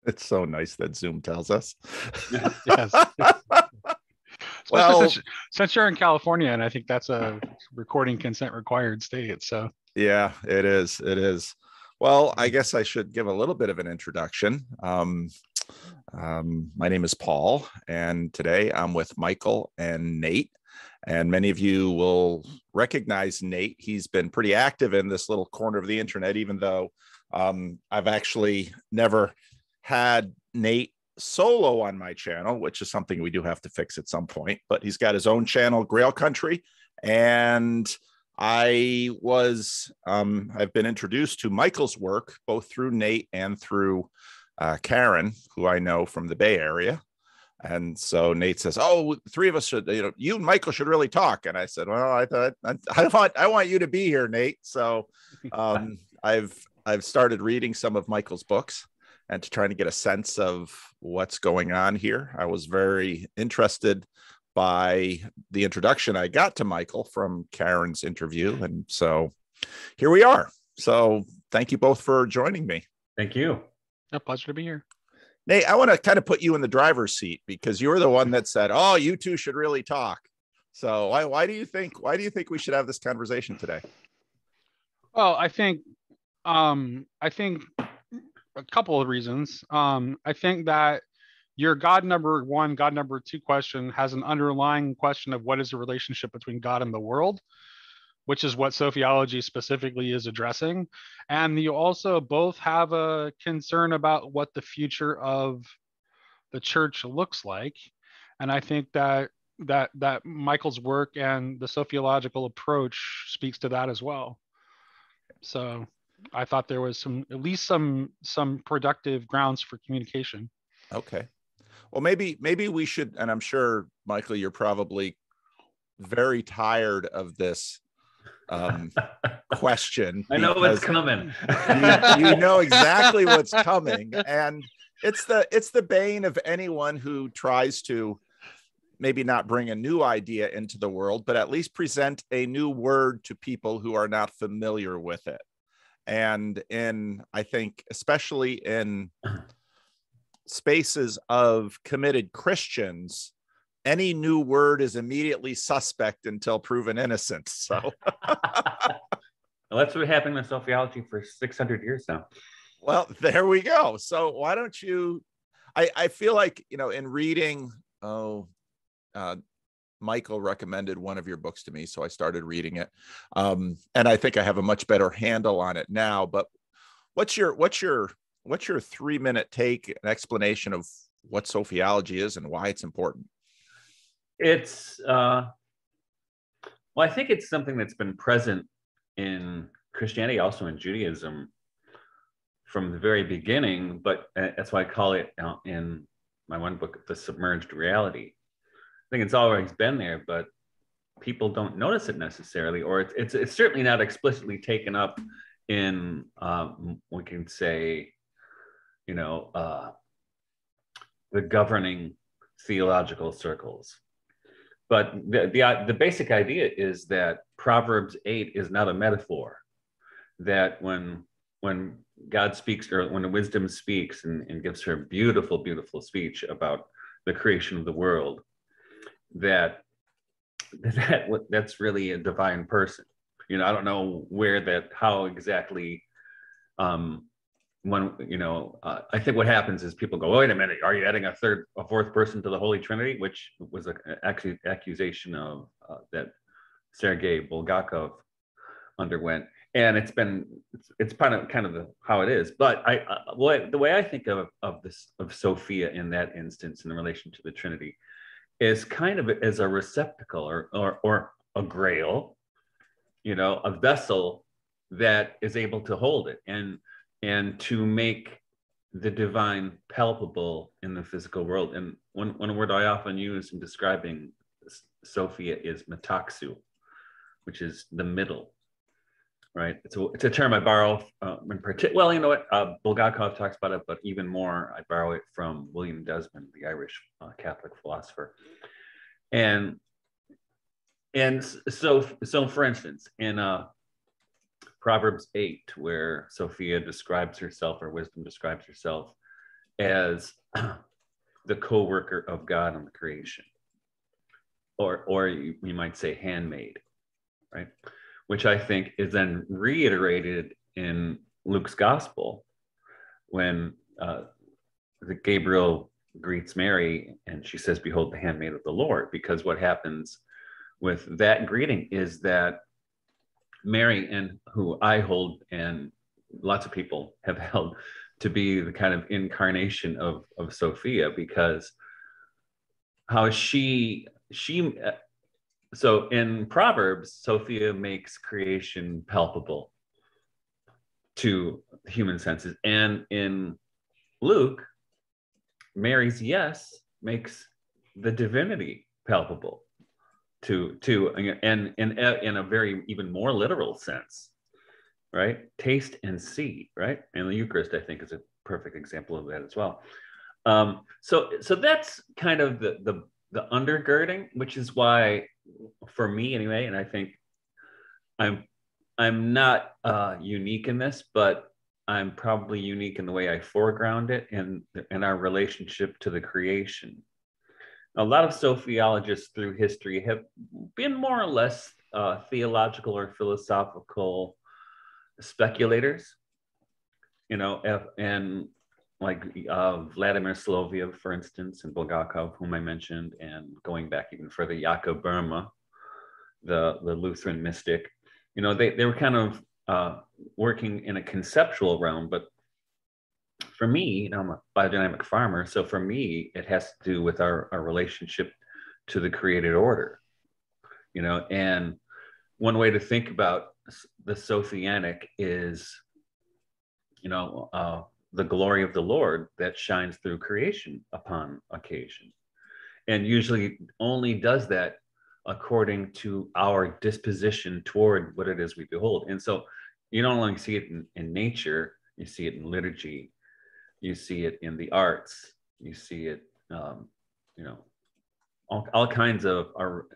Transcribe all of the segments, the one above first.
It's so nice that Zoom tells us. Yes. Especially Well, since you're in California, and I think that's a recording consent required state. So yeah, it is. It is. Well, I guess I should give a little bit of an introduction. My name is Paul, and today I'm with Michael and Nate. And many of you will recognize Nate. He's been pretty active in this little corner of the internet, even though I've actually never had Nate solo on my channel, which is something we do have to fix at some point. But he's got his own channel, Grail Country, and I've been introduced to Michael's work both through Nate and through Karen, who I know from the Bay Area. And so Nate says, "Oh, the three of us should, you and Michael should really talk." And I said, "Well, I want you to be here, Nate." So I've started reading some of Michael's books and to trying to get a sense of what's going on here. I was very interested by the introduction I got to Michael from Karen's interview. And so here we are. So thank you both for joining me. Thank you. a pleasure to be here. Nate, I want to kind of put you in the driver's seat because you're the one that said, "Oh, you two should really talk." So why do you think we should have this conversation today? Well, I think a couple of reasons. I think that your God number one, God number two question has an underlying question of what is the relationship between God and the world, which is what Sophiology specifically is addressing. And you also both have a concern about what the future of the church looks like. And I think that Michael's work and the sophiological approach speaks to that as well. So I thought there was at least some productive grounds for communication. Okay. Well, maybe we should, and I'm sure, Michael, you're probably very tired of this question. I know what's coming. you know exactly what's coming, and it's the bane of anyone who tries to maybe not bring a new idea into the world, but at least present a new word to people who are not familiar with it. And I think especially in spaces of committed Christians, any new word is immediately suspect until proven innocent. So well, that's what happened with Sophiology for 600 years now. Well, there we go. So why don't you, I feel like, in reading, Michael recommended one of your books to me, so I started reading it. And I think I have a much better handle on it now, but what's your 3-minute take, an explanation of what Sophiology is and why it's important? It's, well, I think it's something that's been present in Christianity, also in Judaism from the very beginning, but that's why I call it in my one book, The Submerged Reality. I think it's always been there, but people don't notice it necessarily, or it's certainly not explicitly taken up in, we can say, the governing theological circles. But the basic idea is that Proverbs 8 is not a metaphor. That when God speaks, or when the wisdom speaks and gives her beautiful, beautiful speech about the creation of the world, that's really a divine person. I don't know how exactly. I think what happens is people go, "Wait a minute, are you adding a fourth person to the Holy Trinity?" Which was actually an accusation of that Sergei Bulgakov underwent, and it's kind of how it is. But the way I think of Sophia in that instance in relation to the Trinity is kind of as a receptacle or a grail, a vessel that is able to hold it and to make the divine palpable in the physical world. And one word I often use in describing Sophia is metaxu, which is the middle, right? It's a term I borrow in particular. Well, you know what? Bulgakov talks about it, but even more, I borrow it from William Desmond, the Irish Catholic philosopher. And so for instance, in Proverbs 8, where Sophia describes herself, or wisdom describes herself as the co-worker of God in the creation, or you might say handmaid, right? Which I think is then reiterated in Luke's gospel when the Gabriel greets Mary and she says, "Behold, the handmaid of the Lord," because what happens with that greeting is that Mary, and who I hold and lots of people have held to be the kind of incarnation of Sophia, because how so in Proverbs, Sophia makes creation palpable to human senses, and in Luke, Mary's yes makes the divinity palpable to and in a very even more literal sense, right? Taste and see, right? And the Eucharist, I think, is a perfect example of that as well. So that's kind of the undergirding, which is why, for me anyway, and I think I'm not unique in this, but I'm probably unique in the way I foreground it in our relationship to the creation. A lot of Sophiologists through history have been more or less theological or philosophical speculators, and like Vladimir Soloviev, for instance, and Bulgakov, whom I mentioned, and going back even further, Jakob Burma, the Lutheran mystic. They were kind of working in a conceptual realm, but for me, I'm a biodynamic farmer, so for me, it has to do with our relationship to the created order, and one way to think about the Sophianic is, the glory of the Lord that shines through creation upon occasion, and usually only does that according to our disposition toward what it is we behold. And so you don't only see it in nature, you see it in liturgy, you see it in the arts, you see it, all kinds of our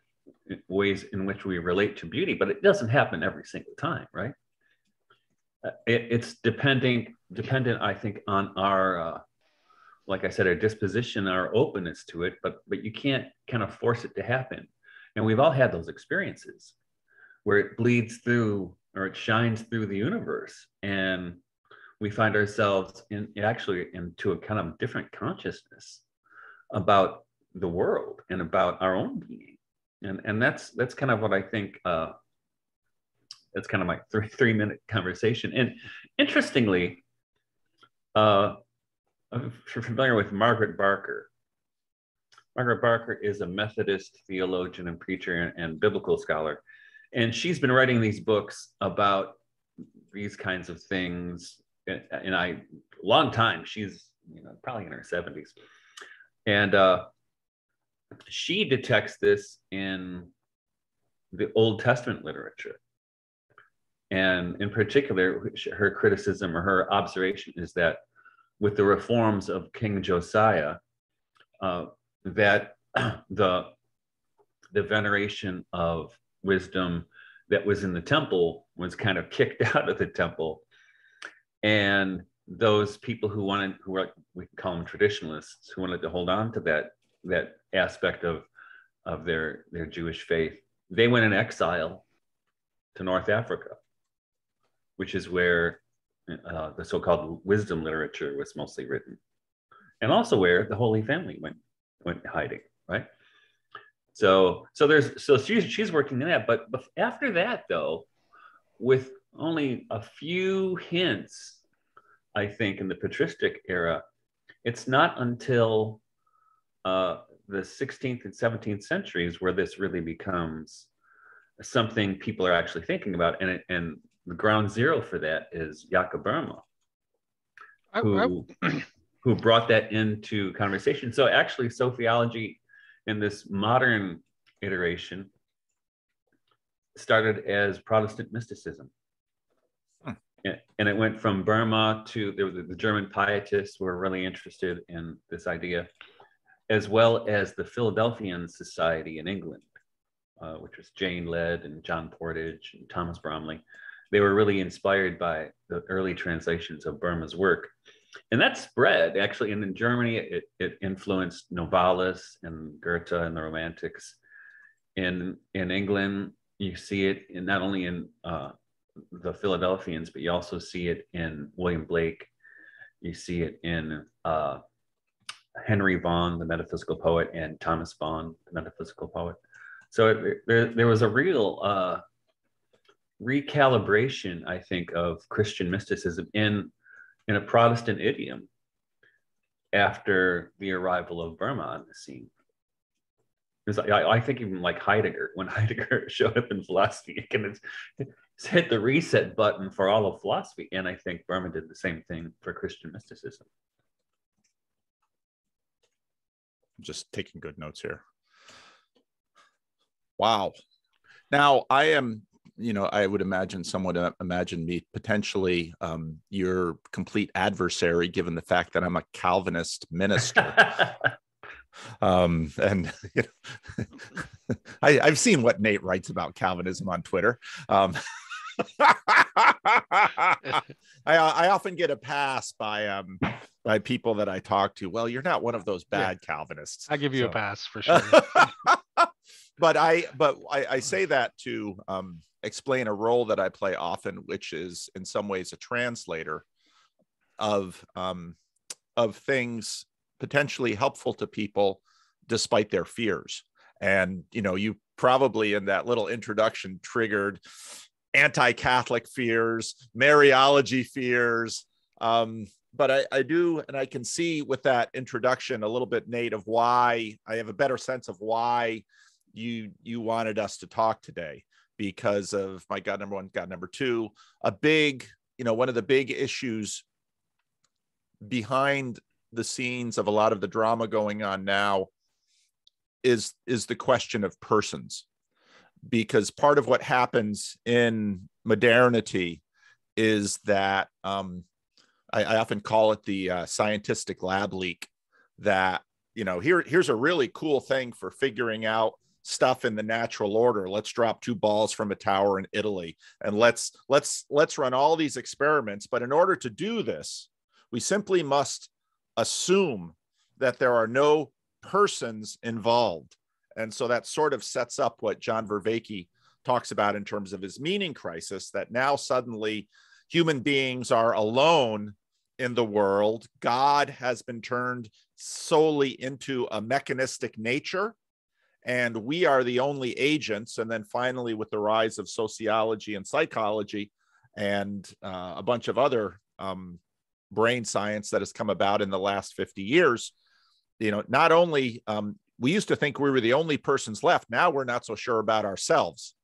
ways in which we relate to beauty, but it doesn't happen every single time, right? It's dependent, I think, on our, like I said, our disposition, our openness to it, but you can't kind of force it to happen. And we've all had those experiences where it bleeds through or it shines through the universe, and we find ourselves into a kind of different consciousness about the world and about our own being. And that's kind of what I think, that's kind of my 3-minute conversation. And interestingly, if you're familiar with Margaret Barker. Margaret Barker is a Methodist theologian and preacher and biblical scholar. And she's been writing these books about these kinds of things in a long time. She's probably in her 70s. And she detects this in the Old Testament literature. And in particular, her criticism or her observation is that with the reforms of King Josiah, that the veneration of wisdom that was in the temple was kind of kicked out of the temple, and those people who were, we can call them traditionalists, who wanted to hold on to that aspect of their Jewish faith, they went in exile to North Africa, which is where the so-called wisdom literature was mostly written, and also where the Holy Family went hiding, right? So she's working in that, but after that, though, with only a few hints, I think, in the patristic era, it's not until the 16th and 17th centuries where this really becomes something people are actually thinking about, and the ground zero for that is Jakob Burma, who brought that into conversation. So actually, Sophiology in this modern iteration started as Protestant mysticism. And it went from Burma to the German pietists were really interested in this idea, as well as the Philadelphian Society in England, which was Jane Led and John Portage and Thomas Bromley. They were really inspired by the early translations of Burma's work. And that spread actually, and in Germany, it influenced Novalis and Goethe and the Romantics. In England, you see it in not only in the Philadelphians, but you also see it in William Blake. You see it in Henry Vaughan, the metaphysical poet, and Thomas Vaughan, the metaphysical poet. So there was a real recalibration, I think, of Christian mysticism in a Protestant idiom after the arrival of Burma on the scene. Because I think even like Heidegger, when Heidegger showed up in philosophy, it's hit the reset button for all of philosophy. And I think Burma did the same thing for Christian mysticism. Just taking good notes here. Wow. Now I am, I would imagine someone would imagine me potentially your complete adversary, given the fact that I'm a Calvinist minister. And I've seen what Nate writes about Calvinism on Twitter. I often get a pass by people that I talk to. Well, you're not one of those bad Calvinists. I give you a pass for sure. But I say that to explain a role that I play often, which is in some ways a translator of things potentially helpful to people despite their fears. And you probably in that little introduction triggered anti-Catholic fears, Mariology fears. But I do, and I can see with that introduction a little bit, Nate, of why I have a better sense of why you wanted us to talk today, because of my God number one, God number two, a big, one of the big issues behind the scenes of a lot of the drama going on now is the question of persons. Because part of what happens in modernity is that I often call it the scientific lab leak, that here's a really cool thing for figuring out stuff in the natural order. Let's drop 2 balls from a tower in Italy and let's run all these experiments. But in order to do this, we simply must assume that there are no persons involved. And so that sort of sets up what John Vervaeke talks about in terms of his meaning crisis, that now suddenly human beings are alone in the world. God has been turned solely into a mechanistic nature, and we are the only agents. And then finally, with the rise of sociology and psychology and a bunch of other brain science that has come about in the last 50 years, not only we used to think we were the only persons left, now we're not so sure about ourselves.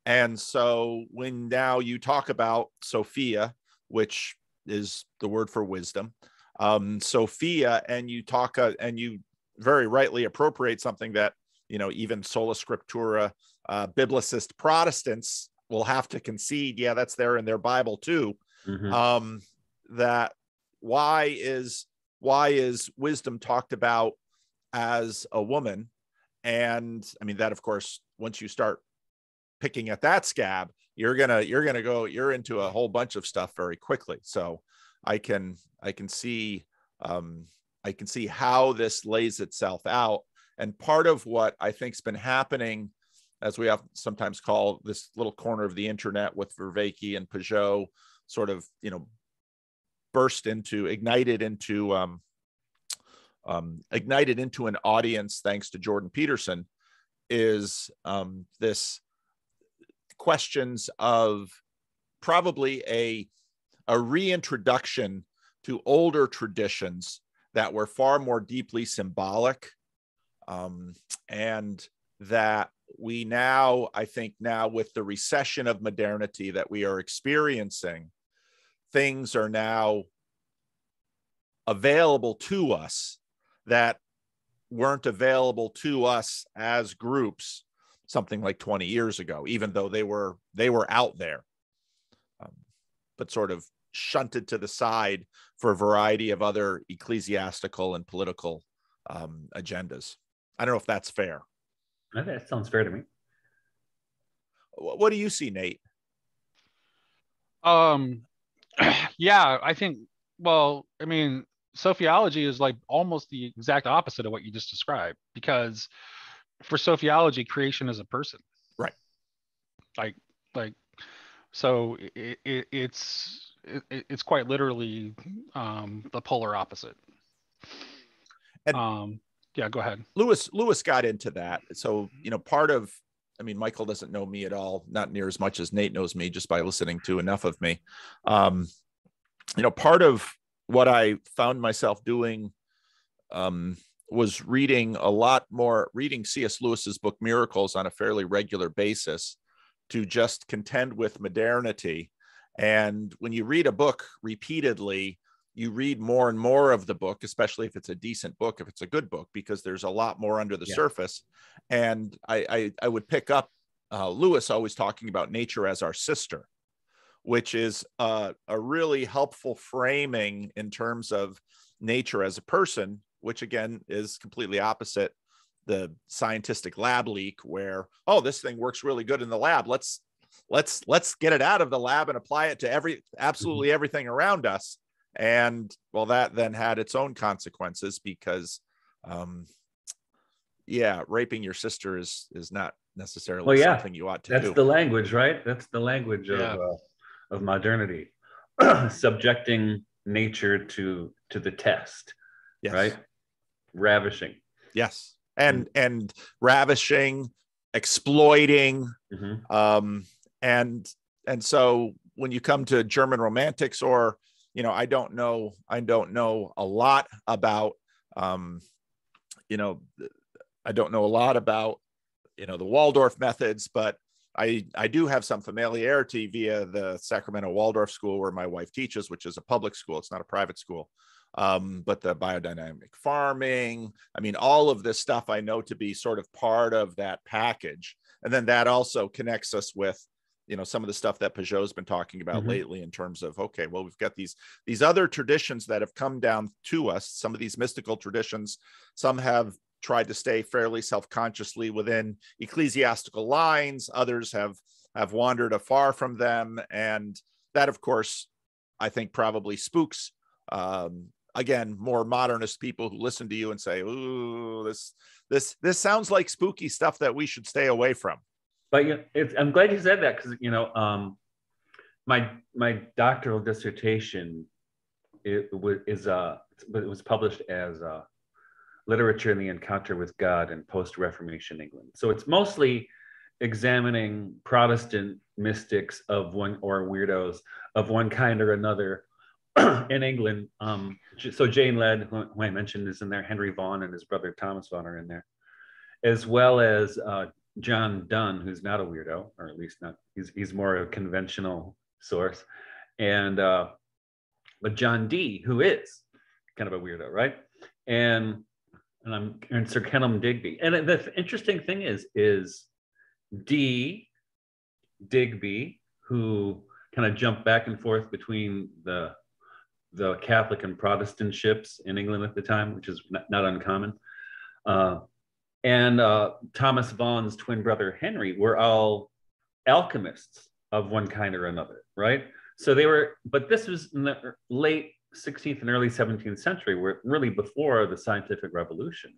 And so when now you talk about Sophia, which is the word for wisdom, Sophia, and you talk and you very rightly appropriate something that even sola scriptura biblicist Protestants will have to concede, yeah, that's there in their Bible too. Mm-hmm. That why is wisdom talked about as a woman? And I mean, that of course, once you start picking at that scab, you're into a whole bunch of stuff very quickly. So I can see how this lays itself out. And part of what I think's been happening, as we have sometimes call this little corner of the internet with Vervaeke and Peugeot, sort of ignited into an audience thanks to Jordan Peterson, is this questions of probably a reintroduction to older traditions that were far more deeply symbolic, and that we now, I think now with the recession of modernity that we are experiencing, things are now available to us that weren't available to us as groups something like 20 years ago, even though they were out there, but sort of shunted to the side for a variety of other ecclesiastical and political agendas. I don't know if that's fair. That sounds fair to me. What do you see, Nate? Yeah, I think Well, I mean, Sophiology is like almost the exact opposite of what you just described, because for Sophiology, creation is a person. Right. Like, like, so it's quite literally the polar opposite. And yeah, go ahead. Lewis got into that. So, part of, I mean, Michael doesn't know me at all, not near as much as Nate knows me, just by listening to enough of me. Part of what I found myself doing was reading C.S. Lewis's book Miracles on a fairly regular basis to just contend with modernity. And when you read a book repeatedly, you read more and more of the book, especially if it's a decent book, if it's a good book, because there's a lot more under the surface. And I would pick up Lewis always talking about nature as our sister, which is a really helpful framing in terms of nature as a person, which again is completely opposite the scientific lab leak where, oh, this thing works really good in the lab. Let's get it out of the lab and apply it to absolutely everything around us. And well, that then had its own consequences because, raping your sister is not necessarily something you ought to do. That's the language, right? That's the language of modernity, subjecting nature to the test, right? Ravishing. Yes. And ravishing, exploiting. And so when you come to German romantics or, I don't know a lot about, the Waldorf methods, but I do have some familiarity via the Sacramento Waldorf School where my wife teaches, which is a public school. It's not a private school. But the biodynamic farming, I mean, all of this stuff I know to be sort of part of that package. And then that also connects us with, some of the stuff that Peugeot's been talking about lately in terms of, okay, well, we've got these other traditions that have come down to us, some of these mystical traditions. Some have tried to stay fairly self-consciously within ecclesiastical lines. Others have wandered afar from them. And that, of course, I think probably spooks, again, more modernist people who listen to you and say, ooh, this sounds like spooky stuff that we should stay away from. But I'm glad you said that because, my doctoral dissertation, it was published as Literature in the Encounter with God in Post-Reformation England. So it's mostly examining Protestant mystics of one or weirdos of one kind or another in England. So Jane Led, who I mentioned, is in there. Henry Vaughan and his brother Thomas Vaughan are in there, as well as John Donne, who's not a weirdo, or at least not, he's more a conventional source, and but John Dee, who is kind of a weirdo, right? And Sir Kenelm Digby. And the interesting thing is Digby, who kind of jumped back and forth between the Catholic and Protestant ships in England at the time, which is not uncommon. And Thomas Vaughan's twin brother Henry were all alchemists of one kind or another, right? So they were, but this was in the late 16th and early 17th century, where really before the scientific revolution.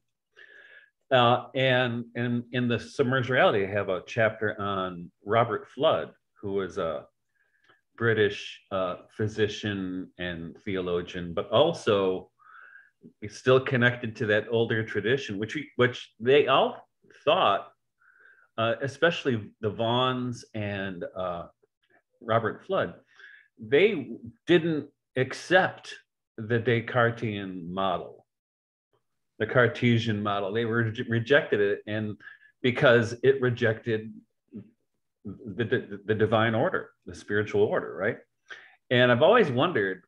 And in the Submerged Reality, I have a chapter on Robert Flood, who was a British physician and theologian, but also still connected to that older tradition, which they all thought, especially the Vaughans and Robert Flood, they didn't accept the Descartesian model, the Cartesian model. They rejected it, and because it rejected the divine order, the spiritual order, right? And I've always wondered,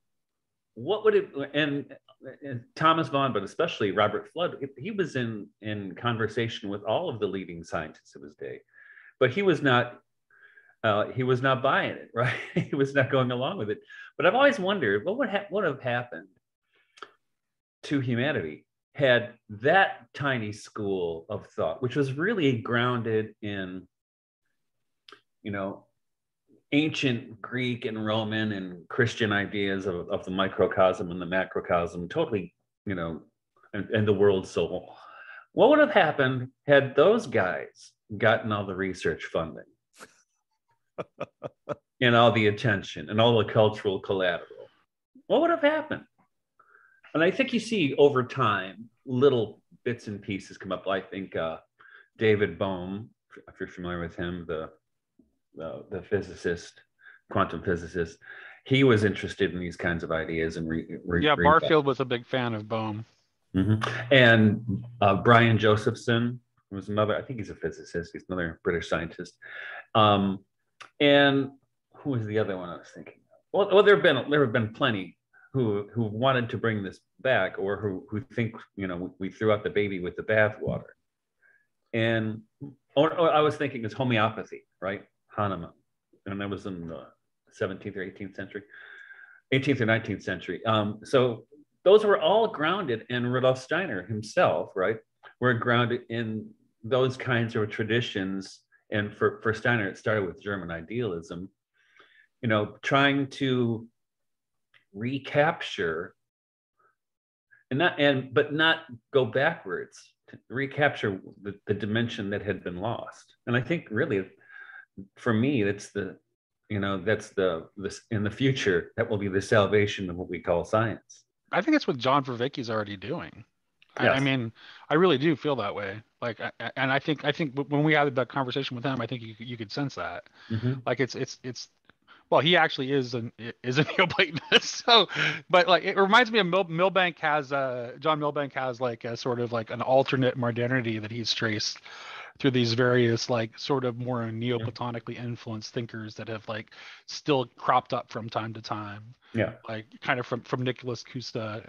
what would it, and Thomas Vaughan, but especially Robert Flood, he was in conversation with all of the leading scientists of his day, but he was not buying it, right? He was not going along with it. But I've always wondered, what would have happened to humanity had that tiny school of thought, which was really grounded in, ancient Greek and Roman and Christian ideas of the microcosm and the macrocosm, totally, and the world soul. What would have happened had those guys gotten all the research funding and all the attention and all the cultural collateral? What would have happened? And I think you see over time, little bits and pieces come up. I think David Bohm, if you're familiar with him, the physicist, quantum physicist, he was interested in these kinds of ideas. And Barfield was a big fan of Bohm. Mm-hmm. And Brian Josephson was another, I think he's a physicist. He's another British scientist. And who was the other one I was thinking of? Well, there have been plenty who wanted to bring this back, or who think, we threw out the baby with the bathwater. And or I was thinking it's homeopathy, right? Hahnemann. And that was in the 17th or 18th century, 18th or 19th century. So those were all grounded, and Rudolf Steiner himself, right, were grounded in those kinds of traditions. And for Steiner, it started with German idealism, trying to recapture but not go backwards, to recapture the dimension that had been lost. And I think really, for me, that's in the future, that will be the salvation of what we call science. I think that's what John Vervaeke's already doing. Yes. I mean, I really do feel that way. Like, and I think when we had that conversation with him, I think you could sense that. Mm-hmm. Like it's well, he actually is a Neoplatonist. So, but like it reminds me of Milbank has John Milbank has like a sort of like an alternate modernity that he's traced through these various like sort of more Neoplatonically influenced thinkers that have like still cropped up from time to time. Yeah, like kind of from Nicholas Kusta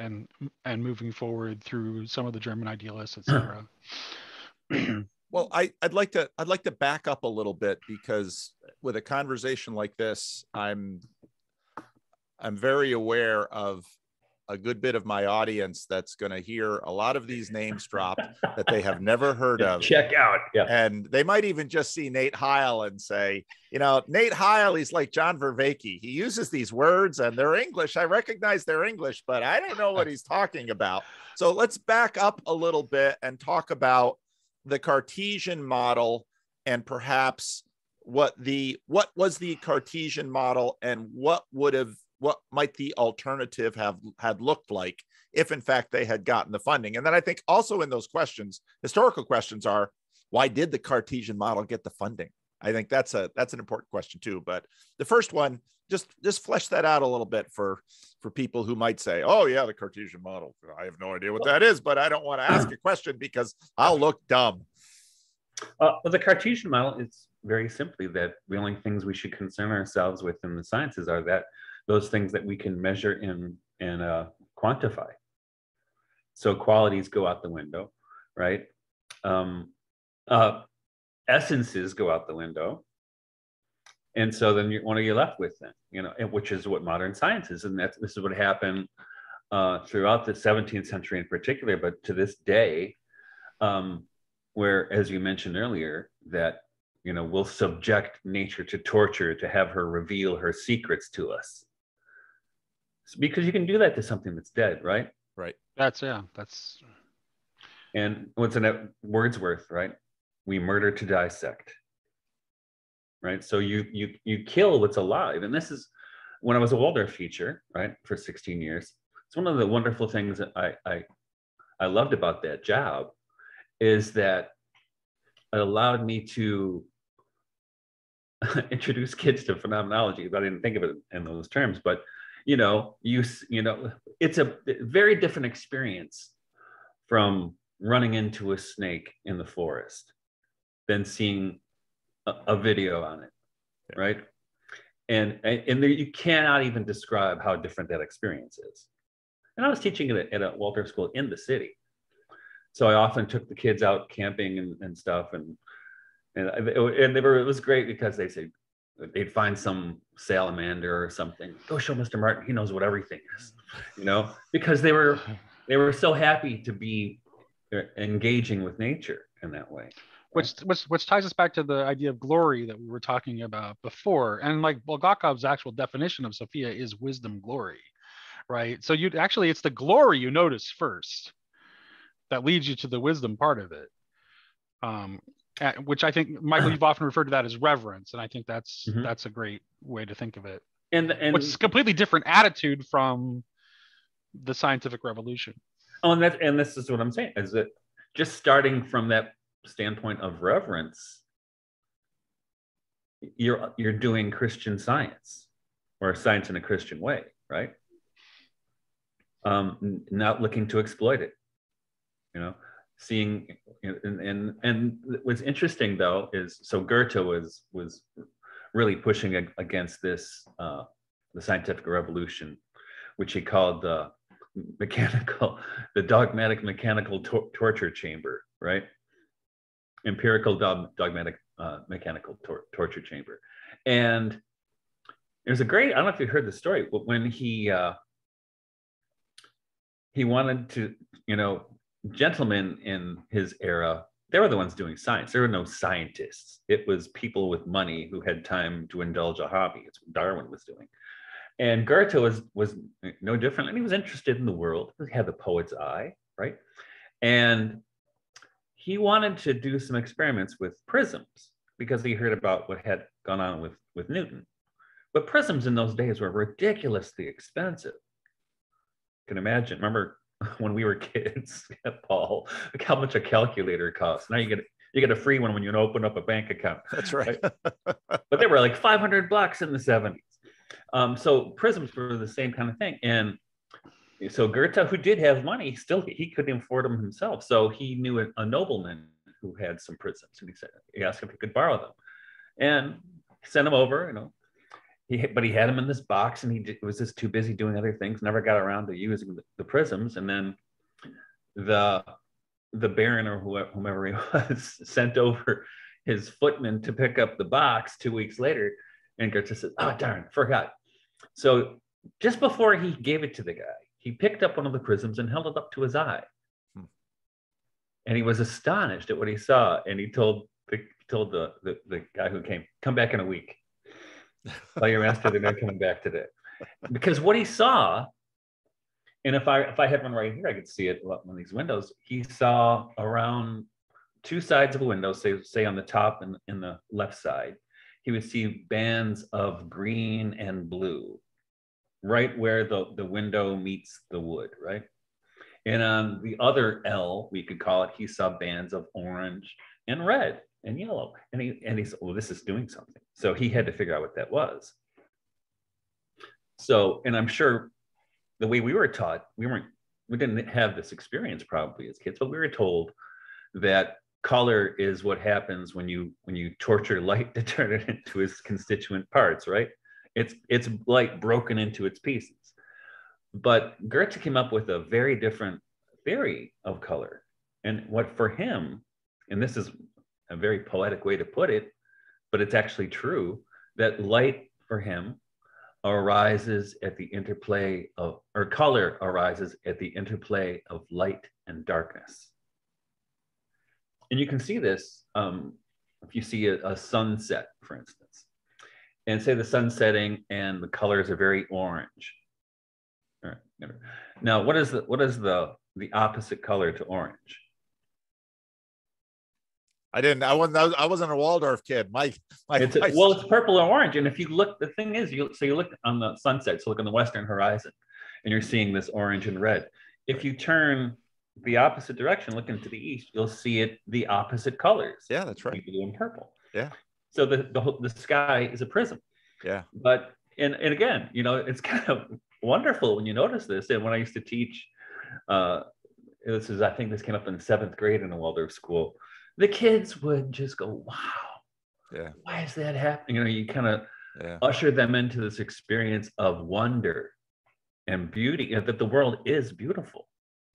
and moving forward through some of the German idealists, etc. Well, I'd like to back up a little bit, because with a conversation like this, I'm very aware of a good bit of my audience that's going to hear a lot of these names dropped that they have never heard of. Check out. Yeah. And they might even just see Nate Hile and say, Nate Hile, he's like John Vervaeke. He uses these words and they're English. I recognize they're English, but I don't know what he's talking about. So let's back up a little bit and talk about the Cartesian model, and perhaps what was the Cartesian model, and what might the alternative have had looked like if in fact they had gotten the funding. And then I think also in those questions, historical questions are, why did the Cartesian model get the funding? I think that's an important question too. But the first one, just flesh that out a little bit for people who might say, oh yeah, the Cartesian model, I have no idea what that is, but I don't want to ask a question because I'll look dumb. Well, the Cartesian model is very simply that the only things we should concern ourselves with in the sciences are those things that we can measure and quantify. So qualities go out the window, right? Essences go out the window. And so then what are you left with then? Which is what modern science is. And this is what happened throughout the 17th century in particular, but to this day, where, as you mentioned earlier, that, we'll subject nature to torture to have her reveal her secrets to us. Because you can do that to something that's dead, right? Right. That's. And what's in it? Wordsworth, right? We murder to dissect. Right. So you kill what's alive. And this is, when I was a Waldorf teacher, right, for 16 years, it's one of the wonderful things that I loved about that job, is that it allowed me to introduce kids to phenomenology. I didn't think of it in those terms, but it's a very different experience from running into a snake in the forest than seeing a video on it, yeah. Right? And there, you cannot even describe how different that experience is. And I was teaching at a Waldorf school in the city, so I often took the kids out camping and stuff, and it was great because they say they'd find some salamander or something. Go show Mr. Martin; he knows what everything is, because they were so happy to be engaging with nature in that way. which ties us back to the idea of glory that we were talking about before. And like Bulgakov's actual definition of Sophia is wisdom glory, right? So it's the glory you notice first that leads you to the wisdom part of it. Which I think, Michael, you've often referred to that as reverence, and I think that's a great way to think of it. And which is a completely different attitude from the scientific revolution. Oh, and this is what I'm saying, is that just starting from that standpoint of reverence, you're doing Christian science, or science in a Christian way, right? Not looking to exploit it, seeing, and what's interesting though is, so Goethe was really pushing against this, the scientific revolution, which he called the dogmatic mechanical torture chamber, right? Empirical dogmatic mechanical torture chamber. And there's a great, I don't know if you heard the story, but when he wanted to, gentlemen in his era, they were the ones doing science. There were no scientists. It was people with money who had time to indulge a hobby. It's what Darwin was doing. And Goethe was no different. And he was interested in the world. He had the poet's eye, right? And he wanted to do some experiments with prisms because he heard about what had gone on with Newton. But prisms in those days were ridiculously expensive. You can imagine. Remember when we were kids, Paul, look how much a calculator costs. Now you get a free one when you open up a bank account. That's right. But they were like $500 in the 70s. So prisms were the same kind of thing. And so Goethe, who did have money, he couldn't afford them himself. So he knew a nobleman who had some prisms, and he asked if he could borrow them, and he sent them over. But he had them in this box, and he was just too busy doing other things, never got around to using the prisms. And then the baron, or whomever he was, sent over his footman to pick up the box 2 weeks later, and Goethe said, "Oh darn, forgot." So just before he gave it to the guy, he picked up one of the prisms and held it up to his eye, and he was astonished at what he saw. And he told the guy who came, "Come back in a week. Tell your master they're not coming back today," because what he saw, and if I had one right here, I could see it on these windows. He saw around two sides of a window, say on the top and in the left side, he would see bands of green and blue, right where the window meets the wood, right? And on the other L, we could call it, he saw bands of orange and red and yellow. And he said, "Well, this is doing something." So he had to figure out what that was. So, and I'm sure the way we were taught, we didn't have this experience probably as kids, but we were told that color is what happens when you torture light to turn it into its constituent parts, right? It's light broken into its pieces. But Goethe came up with a very different theory of color. And what for him, and this is a very poetic way to put it, but it's actually true, that light for him arises at the interplay of, or color arises at the interplay of light and darkness. And you can see this if you see a sunset, for instance, and say the sun's setting and the colors are very orange. All right. Now, what is the opposite color to orange? I wasn't a Waldorf kid. It's purple or orange. And if you look, the thing is, you look on the sunset, so look on the western horizon, and you're seeing this orange and red. If you turn the opposite direction, look into the east, you'll see it the opposite colors. Yeah, that's right. Blue and purple. Yeah. So the sky is a prism. Yeah. But and again, it's kind of wonderful when you notice this. And when I used to teach, I think this came up in 7th grade in a Waldorf school, the kids would just go, "Wow, yeah, why is that happening?" You kind of usher them into this experience of wonder and beauty, that the world is beautiful.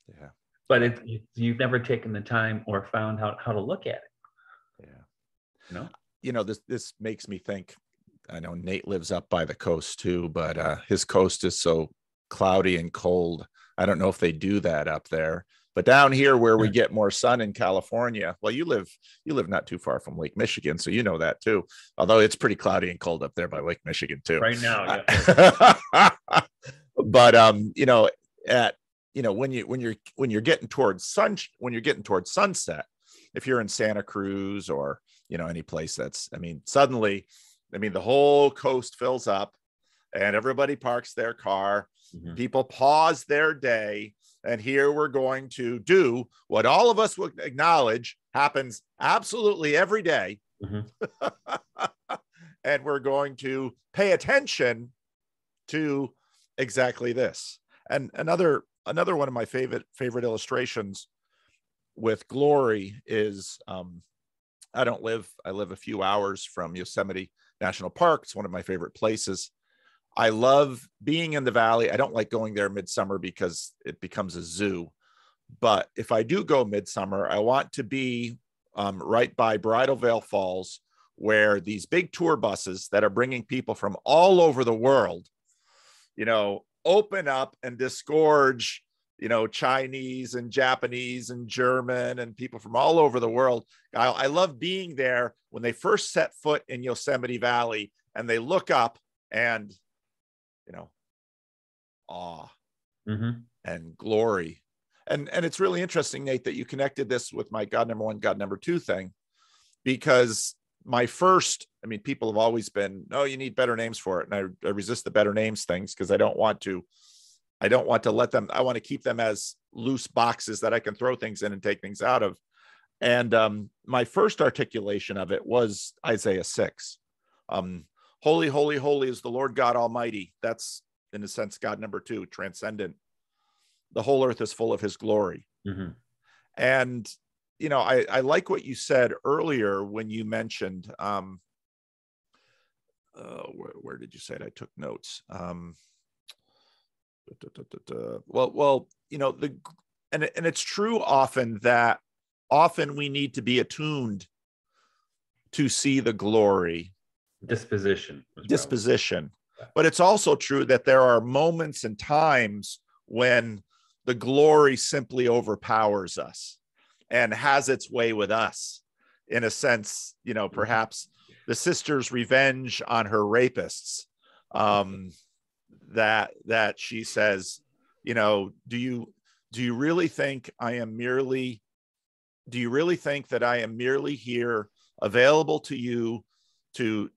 Yeah. But you've never taken the time or found out how to look at it. Yeah. This makes me think, I know Nate lives up by the coast too, but his coast is so cloudy and cold. I don't know if they do that up there, But down here where we get more sun in California, well, you live not too far from Lake Michigan, so you know that too. Although it's pretty cloudy and cold up there by Lake Michigan too. Right now, yeah. But when you're getting towards sunset, if you're in Santa Cruz or any place suddenly, the whole coast fills up and everybody parks their car. Mm-hmm. People pause their day. And here we're going to do what all of us would acknowledge happens absolutely every day. Mm-hmm. And we're going to pay attention to exactly this. And another one of my favorite illustrations with glory is I live a few hours from Yosemite National Park. It's one of my favorite places. I love being in the valley. I don't like going there midsummer because it becomes a zoo. But if I do go midsummer, I want to be right by Bridal Veil Falls, where these big tour buses that are bringing people from all over the world, open up and disgorge, Chinese and Japanese and German and people from all over the world. I love being there when they first set foot in Yosemite Valley and they look up and awe and glory. And it's really interesting, Nate, that you connected this with my God number one, God number two thing, because my first, people have always been, no, you need better names for it. And I resist the better names things because I don't want to let them, I want to keep them as loose boxes that I can throw things in and take things out of. And my first articulation of it was Isaiah 6. Holy, holy, holy is the Lord God Almighty. That's, in a sense, God number two, transcendent. The whole earth is full of his glory. Mm-hmm. And, I like what you said earlier when you mentioned, where did you say it? I took notes. Well, and it's true often that we need to be attuned to see the glory. Disposition. But it's also true that there are moments and times when the glory simply overpowers us and has its way with us. In a sense, perhaps the sister's revenge on her rapists, that she says, do you really think I am merely, that I am merely here available to you to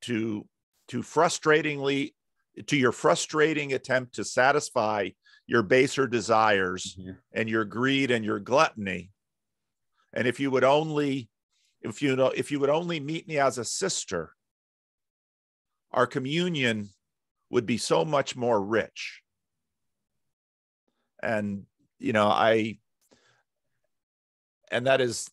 your frustrating attempt to satisfy your baser desires and your greed and your gluttony? And if you would only meet me as a sister, our communion would be so much more rich. And that is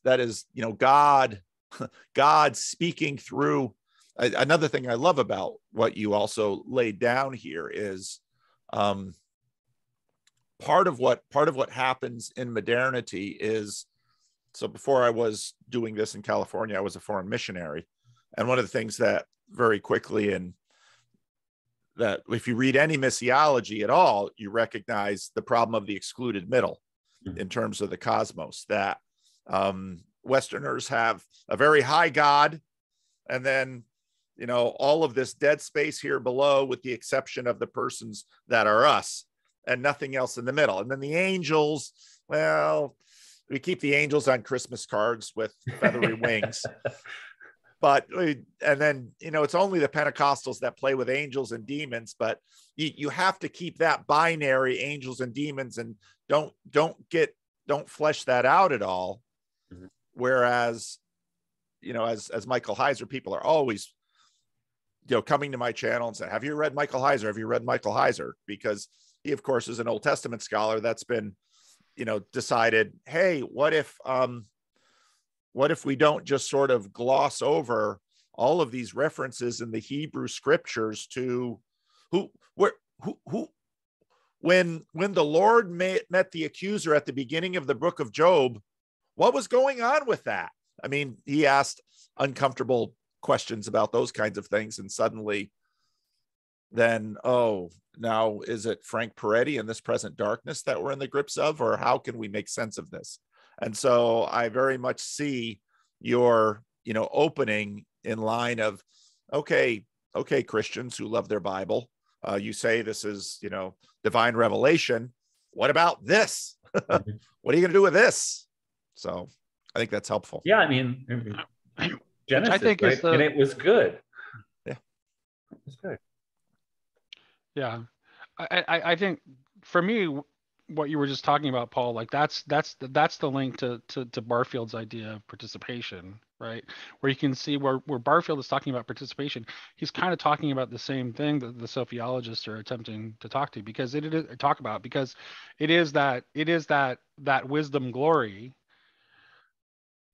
God speaking through. Another thing I love about what you also laid down here is part of what happens in modernity is, so before I was doing this in California, I was a foreign missionary. And one of the things that very quickly, and that if you read any missiology at all, you recognize the problem of the excluded middle in terms of the cosmos, that Westerners have a very high God, and then all of this dead space here below, with the exception of the persons that are us, and nothing else in the middle. And then the angels, well, we keep the angels on Christmas cards with feathery wings. But, and then, it's only the Pentecostals that play with angels and demons, but you have to keep that binary, angels and demons, and don't flesh that out at all. Mm-hmm. Whereas, as Michael Heiser, people are always, coming to my channel and say, have you read Michael Heiser? Have you read Michael Heiser? Because he, of course, is an Old Testament scholar that's been, decided, hey, what if we don't just sort of gloss over all of these references in the Hebrew scriptures to when the Lord met the accuser at the beginning of the book of Job, what was going on with that? He asked uncomfortable questions about those kinds of things, and suddenly then, Now, is it Frank Peretti and this present darkness that we're in the grips of, or how can we make sense of this? And so I very much see your, opening in line of, okay, Christians who love their Bible, you say this is, divine revelation. What about this? What are you going to do with this? So I think that's helpful. Yeah, I mean, Genesis, I think right? And it was good. Yeah, it was good. Yeah, I think for me, what you were just talking about, Paul, like that's the link to Barfield's idea of participation, right? Where you can see where Barfield is talking about participation, he's kind of talking about the same thing that the Sophiologists are attempting to talk to, because it is that wisdom glory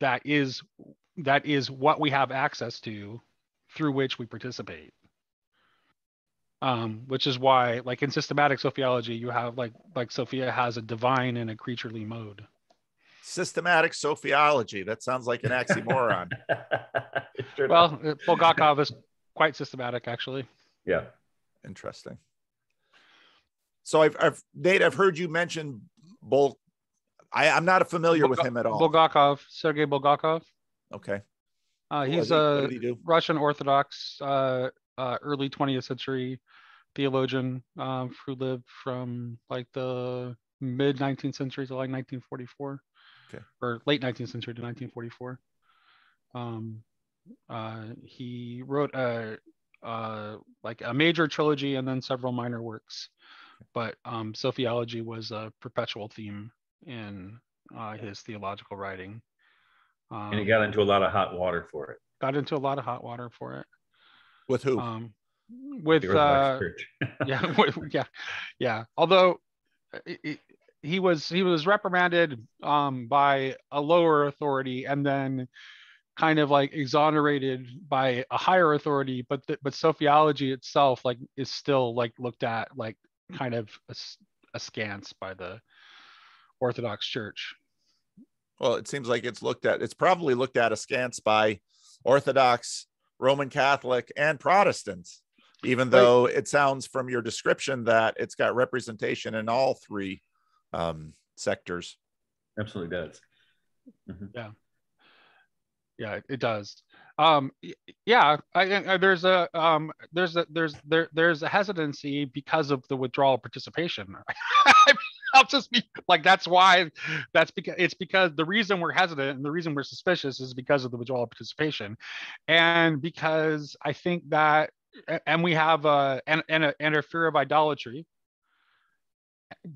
that is what we have access to, through which we participate. Which is why, like in systematic Sophiology, you have like Sophia has a divine and a creaturely mode. Systematic Sophiology. That sounds like an oxymoron. Sure. Well, Bulgakov is quite systematic, actually. Yeah. Interesting. So Nate, I've heard you mention I'm not familiar with him at all. Bulgakov, Sergei Bulgakov. Okay. He's a Russian Orthodox early 20th century theologian who lived from like the mid 19th century to like 1944. Okay. Or late 19th century to 1944. He wrote like a major trilogy and then several minor works, but Sophiology was a perpetual theme in his theological writing. And he got into a lot of hot water for it. With who? With yeah. Although he was reprimanded by a lower authority and then kind of like exonerated by a higher authority, but Sophiology itself like is still like looked at like kind of askance by the Orthodox Church. Well, it seems like it's probably looked at askance by Orthodox, Roman Catholic, and Protestants, even though it sounds from your description that it's got representation in all three sectors. Absolutely does. Mm-hmm. Yeah, it does. There's a hesitancy because of the withdrawal participation. I'll just be like, that's because the reason we're hesitant and the reason we're suspicious is because of the withdrawal participation, and because I think that, and we have a fear of idolatry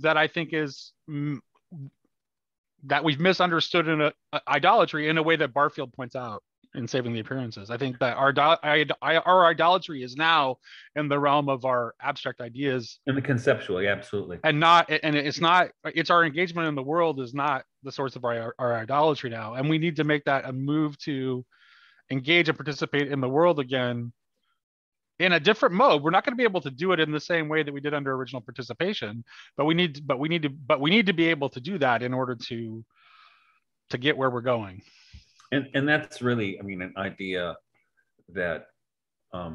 that I think is that we've misunderstood in idolatry in a way that Barfield points out in Saving the Appearances. I think that our idolatry is now in the realm of our abstract ideas. In the conceptual, yeah, absolutely. It's our engagement in the world is not the source of our idolatry now. And we need to make that a move to engage and participate in the world again in a different mode. We're not going to be able to do it in the same way that we did under original participation, but we need to be able to do that in order to get where we're going. And that's really, I mean, an idea that I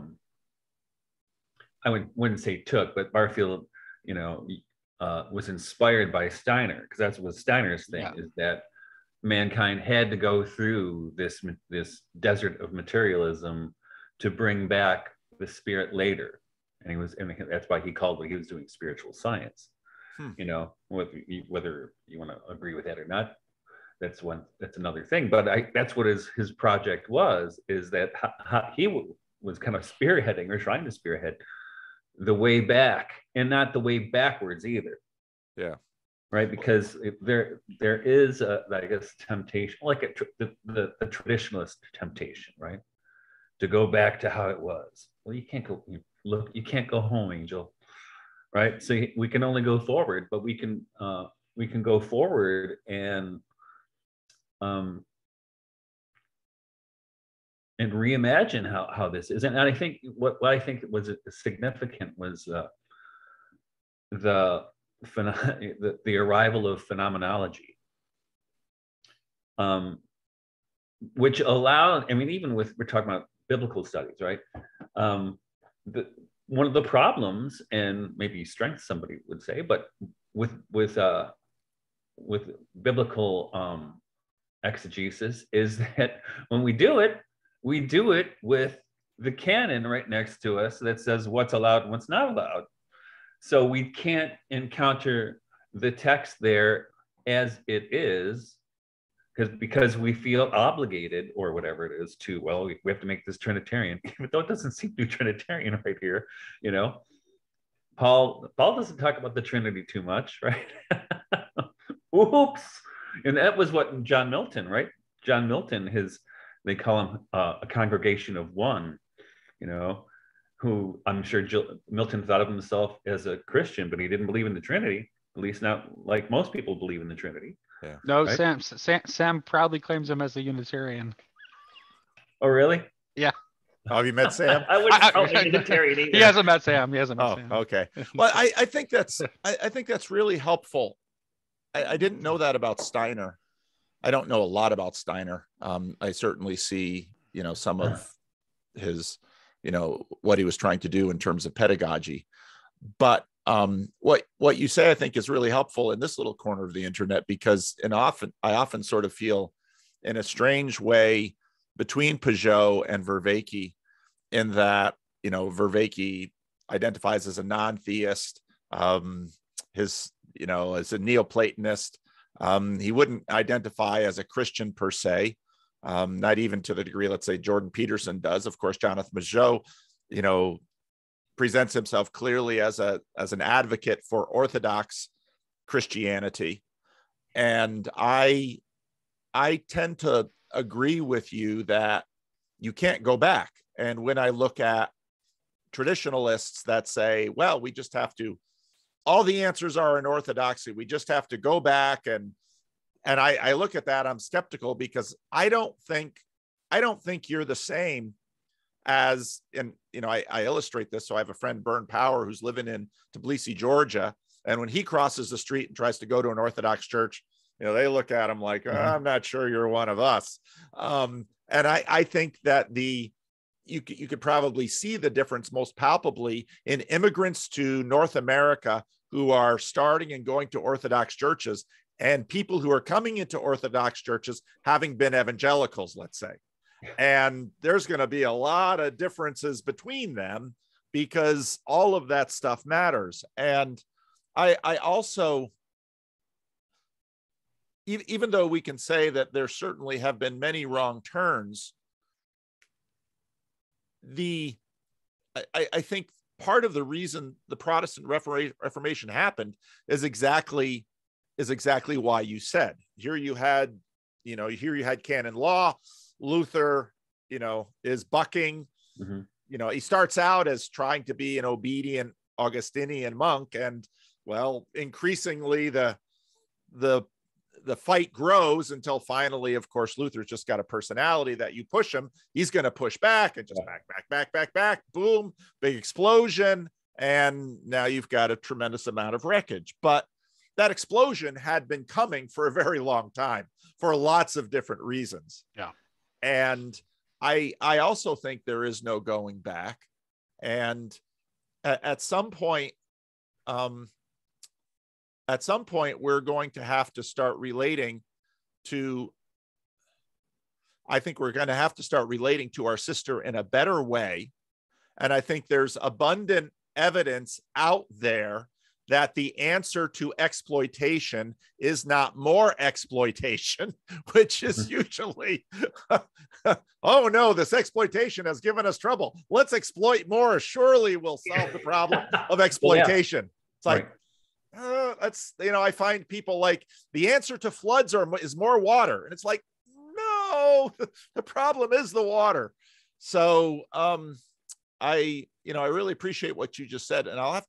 wouldn't say took, but Barfield, was inspired by Steiner, because that's what Steiner's thing is, that mankind had to go through this desert of materialism to bring back the spirit later, and that's why he called what he was doing spiritual science. Whether you want to agree with that or not, that's another thing. But that's what his project is that he was kind of spearheading or trying to spearhead the way back, and not the way backwards either. Yeah. Right, because there is I guess temptation, like the traditionalist temptation, right, to go back to how it was. Well, you can't go home, Angel, right? So we can only go forward, but we can go forward and reimagine how this is. And I think what I think was significant was the arrival of phenomenology, which allowed, I mean, even we're talking about biblical studies, right? one of the problems, and maybe strengths, somebody would say, but with biblical exegesis, is that when we do it with the canon right next to us that says what's allowed and what's not allowed. So we can't encounter the text there as it is, because we feel obligated, or whatever it is, to, well, we have to make this Trinitarian, even though it doesn't seem to be Trinitarian right here. You know, Paul doesn't talk about the Trinity too much, right? Oops. And that was what John Milton, right? John Milton, they call him a congregation of one, you know, who I'm sure Milton thought of himself as a Christian, but he didn't believe in the Trinity, at least not like most people believe in the Trinity. Yeah. No, right? Sam proudly claims him as a Unitarian. Oh, really? Yeah. Oh, have you met Sam? I wouldn't call him Unitarian either. He hasn't met Sam. Sam. Okay. Well, I think that's really helpful. I didn't know that about Steiner. I don't know a lot about Steiner. I certainly see, some of his, what he was trying to do in terms of pedagogy. But what you say, I think, is really helpful in this little corner of the internet, because I often sort of feel in a strange way between Peugeot and Vervaeke, in that, Vervaeke identifies as a non-theist, as a Neoplatonist. He wouldn't identify as a Christian per se, not even to the degree, let's say, Jordan Peterson does. Of course, Jonathan Peugeot, presents himself clearly as an advocate for Orthodox Christianity. And I tend to agree with you that you can't go back. And when I look at traditionalists that say, well, we just have to, all the answers are in Orthodoxy, we just have to go back, and I look at that, I'm skeptical, because I don't think you're the same as, and I illustrate this. So I have a friend, Bern Power, who's living in Tbilisi, Georgia, and when he crosses the street and tries to go to an Orthodox church, they look at him like, I'm not sure you're one of us. And I think that you could probably see the difference most palpably in immigrants to North America who are starting and going to Orthodox churches, and people who are coming into Orthodox churches having been evangelicals, let's say. And there's going to be a lot of differences between them, because all of that stuff matters. And I also, even though we can say that there certainly have been many wrong turns, I think part of the reason the Protestant Reformation happened is exactly why you said. Here you had canon law. Luther, is bucking. Mm-hmm. He starts out as trying to be an obedient Augustinian monk, and increasingly the fight grows until finally, of course, Luther's just got a personality that you push him, he's going to push back, and just back, boom, big explosion. And now you've got a tremendous amount of wreckage. But that explosion had been coming for a very long time for lots of different reasons. Yeah. And I also think there is no going back. And at some point, we're going to have to start relating to, I think we're going to have to start relating to our sister in a better way. And I think there's abundant evidence out there that the answer to exploitation is not more exploitation, which is usually, oh no, this exploitation has given us trouble, let's exploit more, surely we'll solve the problem of exploitation. It's like, that's, I find people like, the answer to floods is more water. And it's like, no, the problem is the water. So I really appreciate what you just said. And I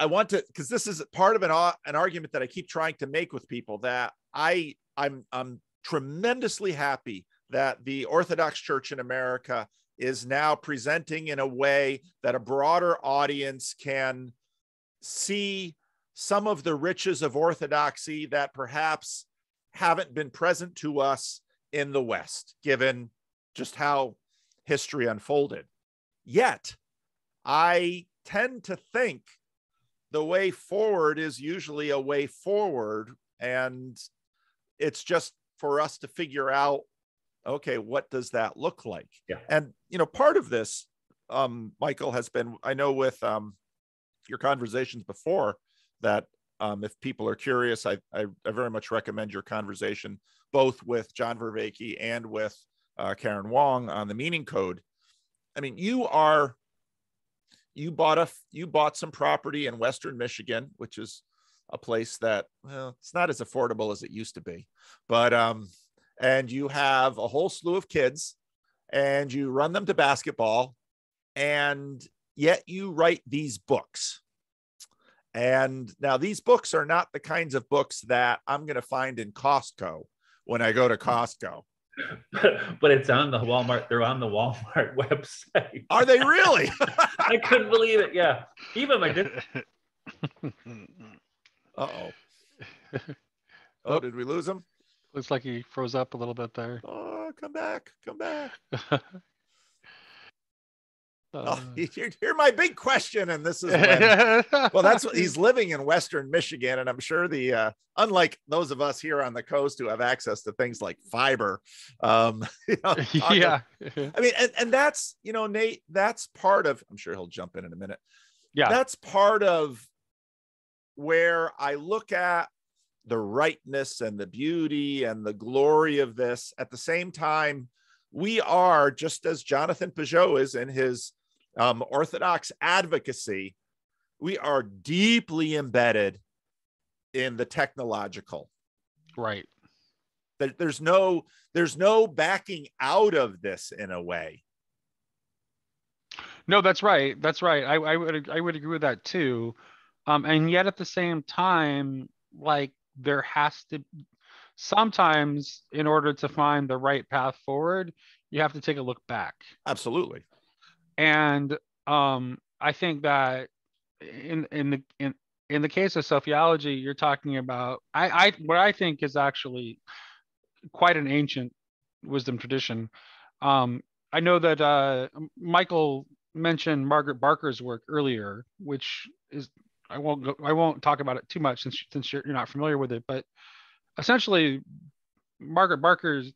want to, because this is part of an argument that I keep trying to make with people, that I'm tremendously happy that the Orthodox Church in America is now presenting in a way that a broader audience can see some of the riches of Orthodoxy that perhaps haven't been present to us in the West, given just how history unfolded. Yet I tend to think the way forward is usually a way forward, and it's just for us to figure out, okay, what does that look like? Yeah. And, part of this, Michael, has been, I know with your conversations before that, if people are curious, I very much recommend your conversation, both with John Vervaeke and with Karen Wong on the meaning code. I mean, you bought some property in Western Michigan, which is a place that, well, it's not as affordable as it used to be, but and you have a whole slew of kids, and you run them to basketball, and yet you write these books. And now these books are not the kinds of books that I'm going to find in Costco when I go to Costco. But it's on the Walmart. They're on the Walmart website. Are they really? I couldn't believe it. Yeah. Even my Uh-oh. Oh, did we lose him? Looks like he froze up a little bit there. Oh, come back. Here's my big question, and this is when, well, that's what he's living in Western Michigan, and I'm sure the unlike those of us here on the coast who have access to things like fiber, yeah. I mean, and that's, Nate, that's part of, I'm sure he'll jump in a minute. Yeah, that's part of where I look at the rightness and the beauty and the glory of this. At the same time, we are, just as Jonathan Peugeot is in his Orthodox advocacy, we are deeply embedded in the technological. Right. There's no backing out of this in a way. No, that's right. I would agree with that too. And yet at the same time, like, there has to, sometimes in order to find the right path forward, you have to take a look back. Absolutely. And I think that in the case of Sophiology, you're talking about what I think is actually quite an ancient wisdom tradition. I know that Michael mentioned Margaret Barker's work earlier, which is, I won't talk about it too much since you're not familiar with it, but essentially Margaret Barker's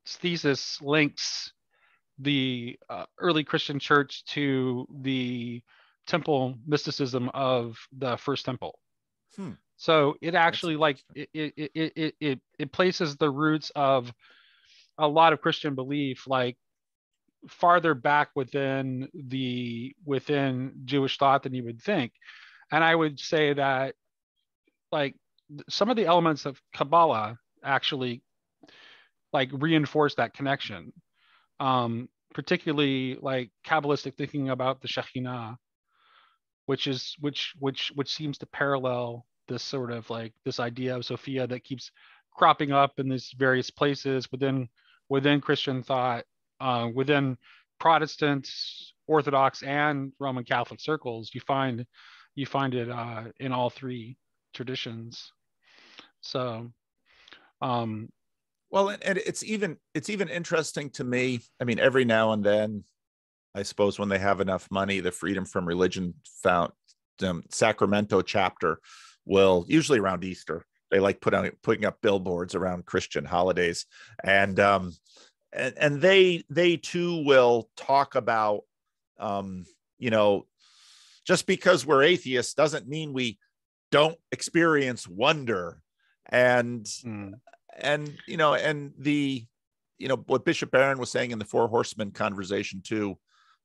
thesis links the early Christian church to the temple mysticism of the first temple. So it actually, like, it places the roots of a lot of Christian belief, like, farther back within Jewish thought than you would think. And I would say that, like, some of the elements of Kabbalah actually, like, reinforce that connection. Particularly like Kabbalistic thinking about the Shekhinah, which seems to parallel this sort of, like, this idea of Sophia that keeps cropping up in these various places within Christian thought, within Protestant, Orthodox, and Roman Catholic circles. You find it in all three traditions. So well, and it's even interesting to me. I mean, every now and then, I suppose when they have enough money, the Freedom from Religion Sacramento chapter will, usually around Easter, they like putting up billboards around Christian holidays, and they too will talk about, just because we're atheists doesn't mean we don't experience wonder, and what Bishop Barron was saying in the Four Horsemen conversation too.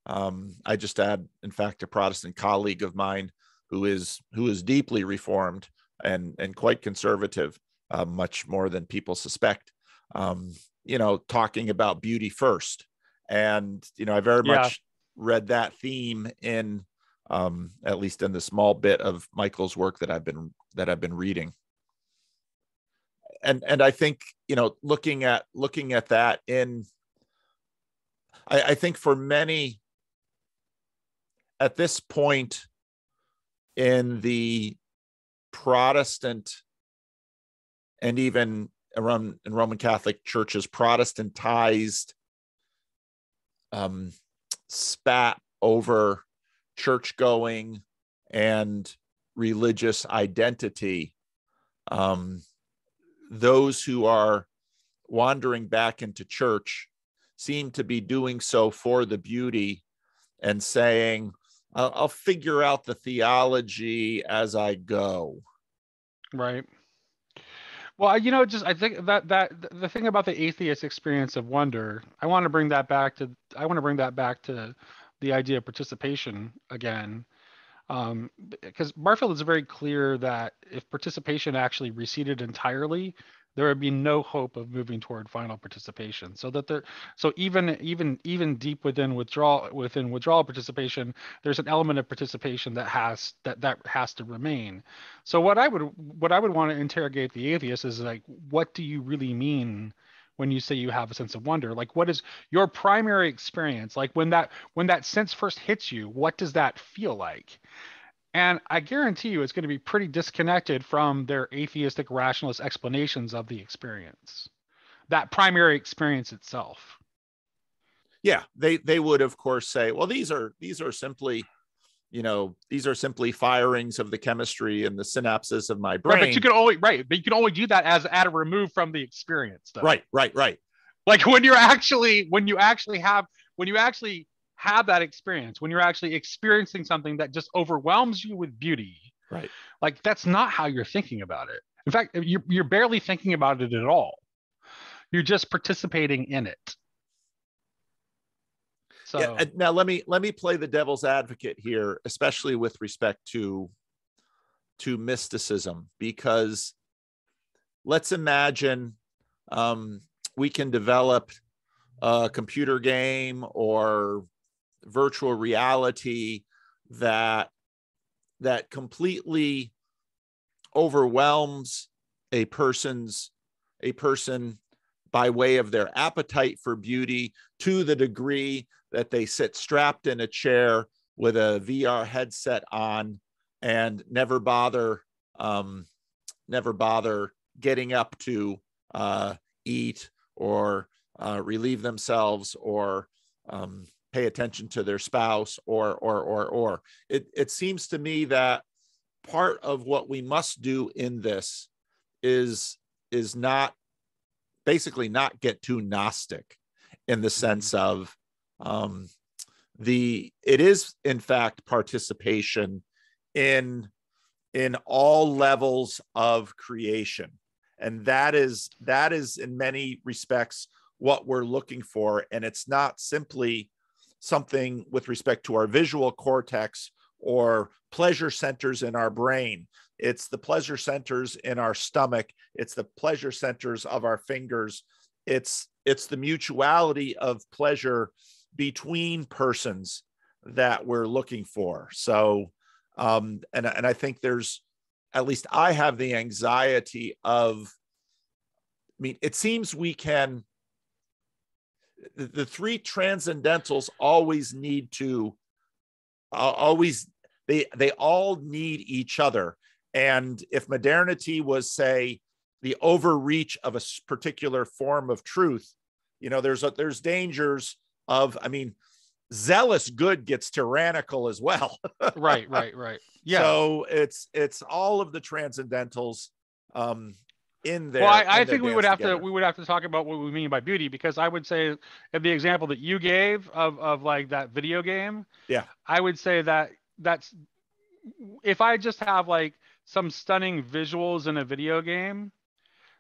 I just had, in fact, a Protestant colleague of mine who is deeply reformed and quite conservative, much more than people suspect. Talking about beauty first, and I very much read that theme in, at least in the small bit of Michael's work that I've been reading. And I think, looking at that I think for many at this point in the Protestant and even around in Roman Catholic churches, Protestantized spat over church going and religious identity. Those who are wandering back into church seem to be doing so for the beauty and saying, I'll figure out the theology as I go. Right. Well, I think that the thing about the atheist experience of wonder, I want to bring that back to the idea of participation again. Because Barfield is very clear that if participation actually receded entirely, there would be no hope of moving toward final participation. So even deep within withdrawal participation, there's an element of participation that has to remain. So what I would want to interrogate the atheist is like, what do you really mean when you say you have a sense of wonder? Like, what is your primary experience? Like when that sense first hits you, what does that feel like? And I guarantee you it's going to be pretty disconnected from their atheistic rationalist explanations of the experience, that primary experience itself. Yeah, they would of course say, well, these are simply, these are simply firings of the chemistry and the synapses of my brain. Right, but you can only do that as at a remove from the experience, though. Right. Like when you actually have that experience, when you're actually experiencing something that just overwhelms you with beauty, right? Like that's not how you're thinking about it. In fact, you're barely thinking about it at all. You're just participating in it. So yeah, now let me play the devil's advocate here, especially with respect to mysticism, because let's imagine we can develop a computer game or virtual reality that completely overwhelms a person by way of their appetite for beauty to the degree that they sit strapped in a chair with a VR headset on and never bother getting up to eat or relieve themselves or pay attention to their spouse or it seems to me that part of what we must do in this is not get too Gnostic in the sense of it is in fact participation in all levels of creation, and that is in many respects what we're looking for. And it's not simply something with respect to our visual cortex or pleasure centers in our brain. It's the pleasure centers in our stomach. It's the pleasure centers of our fingers. It's the mutuality of pleasure between persons that we're looking for. So, and I think there's, at least I have the anxiety of, it seems we can, the three transcendentals always need to, they all need each other. And if modernity was, say, the overreach of a particular form of truth, there's dangers of, zealous good gets tyrannical as well. Right. Yeah. So it's all of the transcendentals in there. Well, I think we would have to talk about what we mean by beauty, because I would say in the example that you gave of like that video game. Yeah. I would say that's if I just have like some stunning visuals in a video game,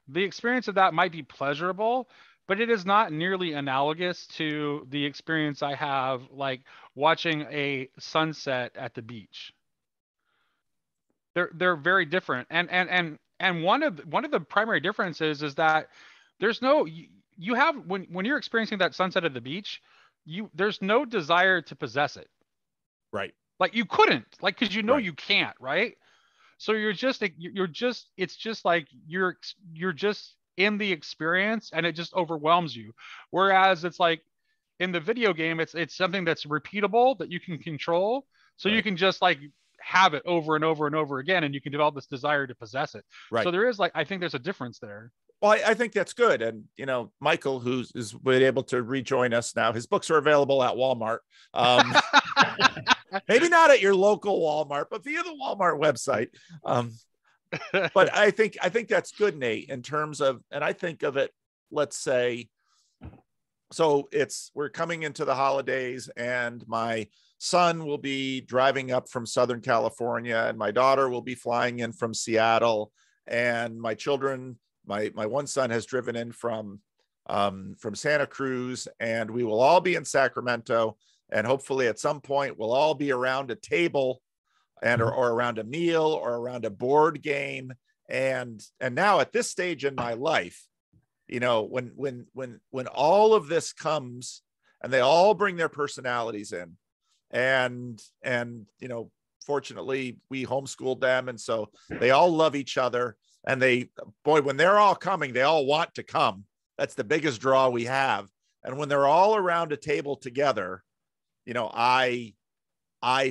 the experience of that might be pleasurable, but it is not nearly analogous to the experience I have like watching a sunset at the beach. They're very different. And one of the primary differences is that there's no, you have, when you're experiencing that sunset at the beach, there's no desire to possess it. Right. Like you couldn't, like, cause right. You can't, right? So it's just like you're just in the experience and it just overwhelms you. Whereas it's like in the video game, it's something that's repeatable that you can control. So you can just like have it over and over and over again, and you can develop this desire to possess it. Right. So there is I think there's a difference there. Well, I think that's good. And, Michael, who's been able to rejoin us now, his books are available at Walmart. Maybe not at your local Walmart, but via the Walmart website. But I think that's good, Nate, in terms of, and I think of it, let's say, so we're coming into the holidays, and my son will be driving up from Southern California, and my daughter will be flying in from Seattle, and my children, my one son has driven in from Santa Cruz, and we will all be in Sacramento, and hopefully at some point we'll all be around a table and or around a meal or around a board game. And now at this stage in my life, you know, when all of this comes and they all bring their personalities in, and you know, fortunately we homeschooled them, and so they all love each other, and when they're all coming, they all want to come. That's the biggest draw we have. And when they're all around a table together, you know, I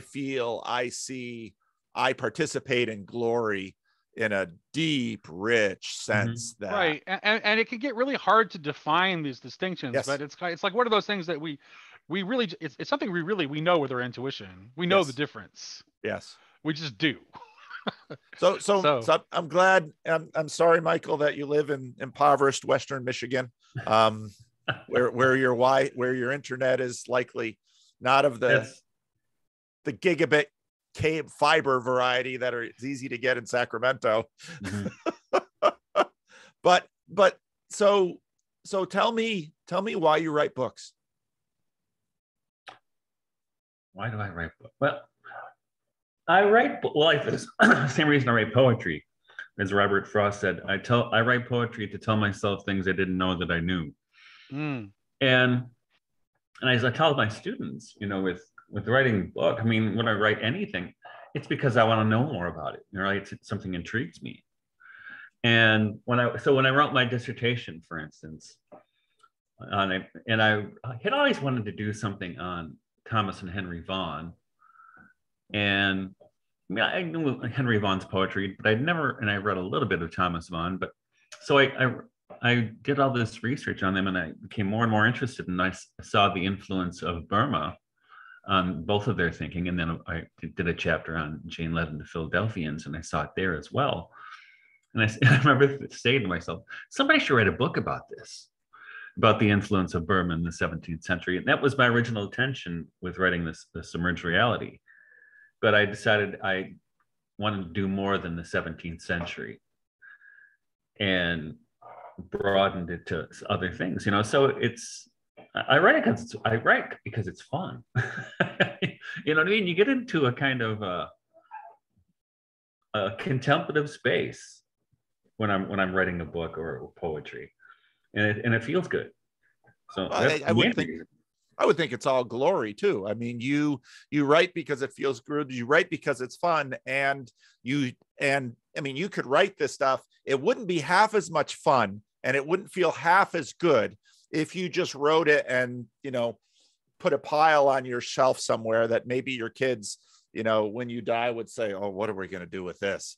feel, I see, I participate in glory in a deep, rich sense. That right, and it can get really hard to define these distinctions. Yes. But it's like one of those things that we really, it's something we know with our intuition. We know the difference. Yes, we just do. So I'm glad. I'm sorry, Michael, that you live in impoverished Western Michigan, where your internet is likely not of the gigabit fiber variety that it's easy to get in Sacramento. But so tell me why you write books. Why do I write books? Well, I write like this. Same reason I write poetry. As Robert Frost said, I write poetry to tell myself things I didn't know that I knew. And as I tell my students, you know, with writing a book, I mean, when I write anything, it's because I want to know more about it. You know, it's something intrigues me. And when I wrote my dissertation, for instance, I had always wanted to do something on Thomas and Henry Vaughan. And I mean, I knew Henry Vaughan's poetry, but I read a little bit of Thomas Vaughan. But so I did all this research on them, and I became more and more interested, and I saw the influence of Burma on both of their thinking. And then I did a chapter on Jane Led and the Philadelphians, and I saw it there as well. And I remember saying to myself, somebody should write a book about this, about the influence of Burma in the 17th century. And that was my original intention with writing the Submerged Reality. But I decided I wanted to do more than the 17th century and broadened it to other things, you know. So I write because it's fun. You know what I mean? You get into a kind of a contemplative space when I'm writing a book or poetry, and it feels good. So I would think it's all glory too. I mean, you write because it feels good. You write because it's fun, and I mean, you could write this stuff. It wouldn't be half as much fun, and it wouldn't feel half as good if you just wrote it and, you know, put a pile on your shelf somewhere that maybe your kids, you know, when you die would say, "Oh, what are we going to do with this?"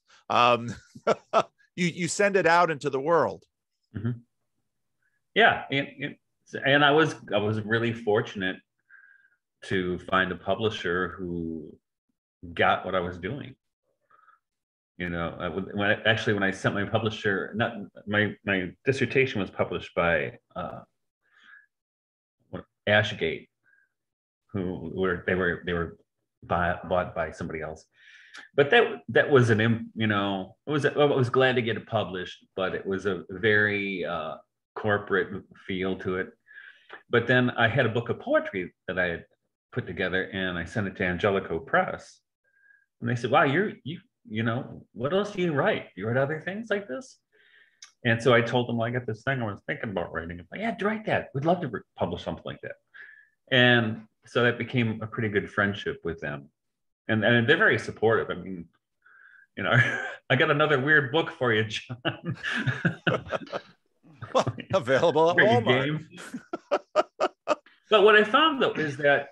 You send it out into the world. Yeah, and I was really fortunate to find a publisher who got what I was doing. You know, when I sent my publisher, my dissertation was published by Ashgate, who were bought by somebody else. But that was you know, I was glad to get it published, but it was a very corporate feel to it. But then I had a book of poetry that I had put together, and I sent it to Angelico Press, and they said, "Wow, you know, what else do you write? You write other things like this?" And so I told them, well, I got this thing I was thinking about writing. I'm like, "Yeah, write that. We'd love to publish something like that." And so that became a pretty good friendship with them, and they're very supportive. I mean, you know, I got another weird book for you, John. Well, available at Walmart. But what I found, though, is that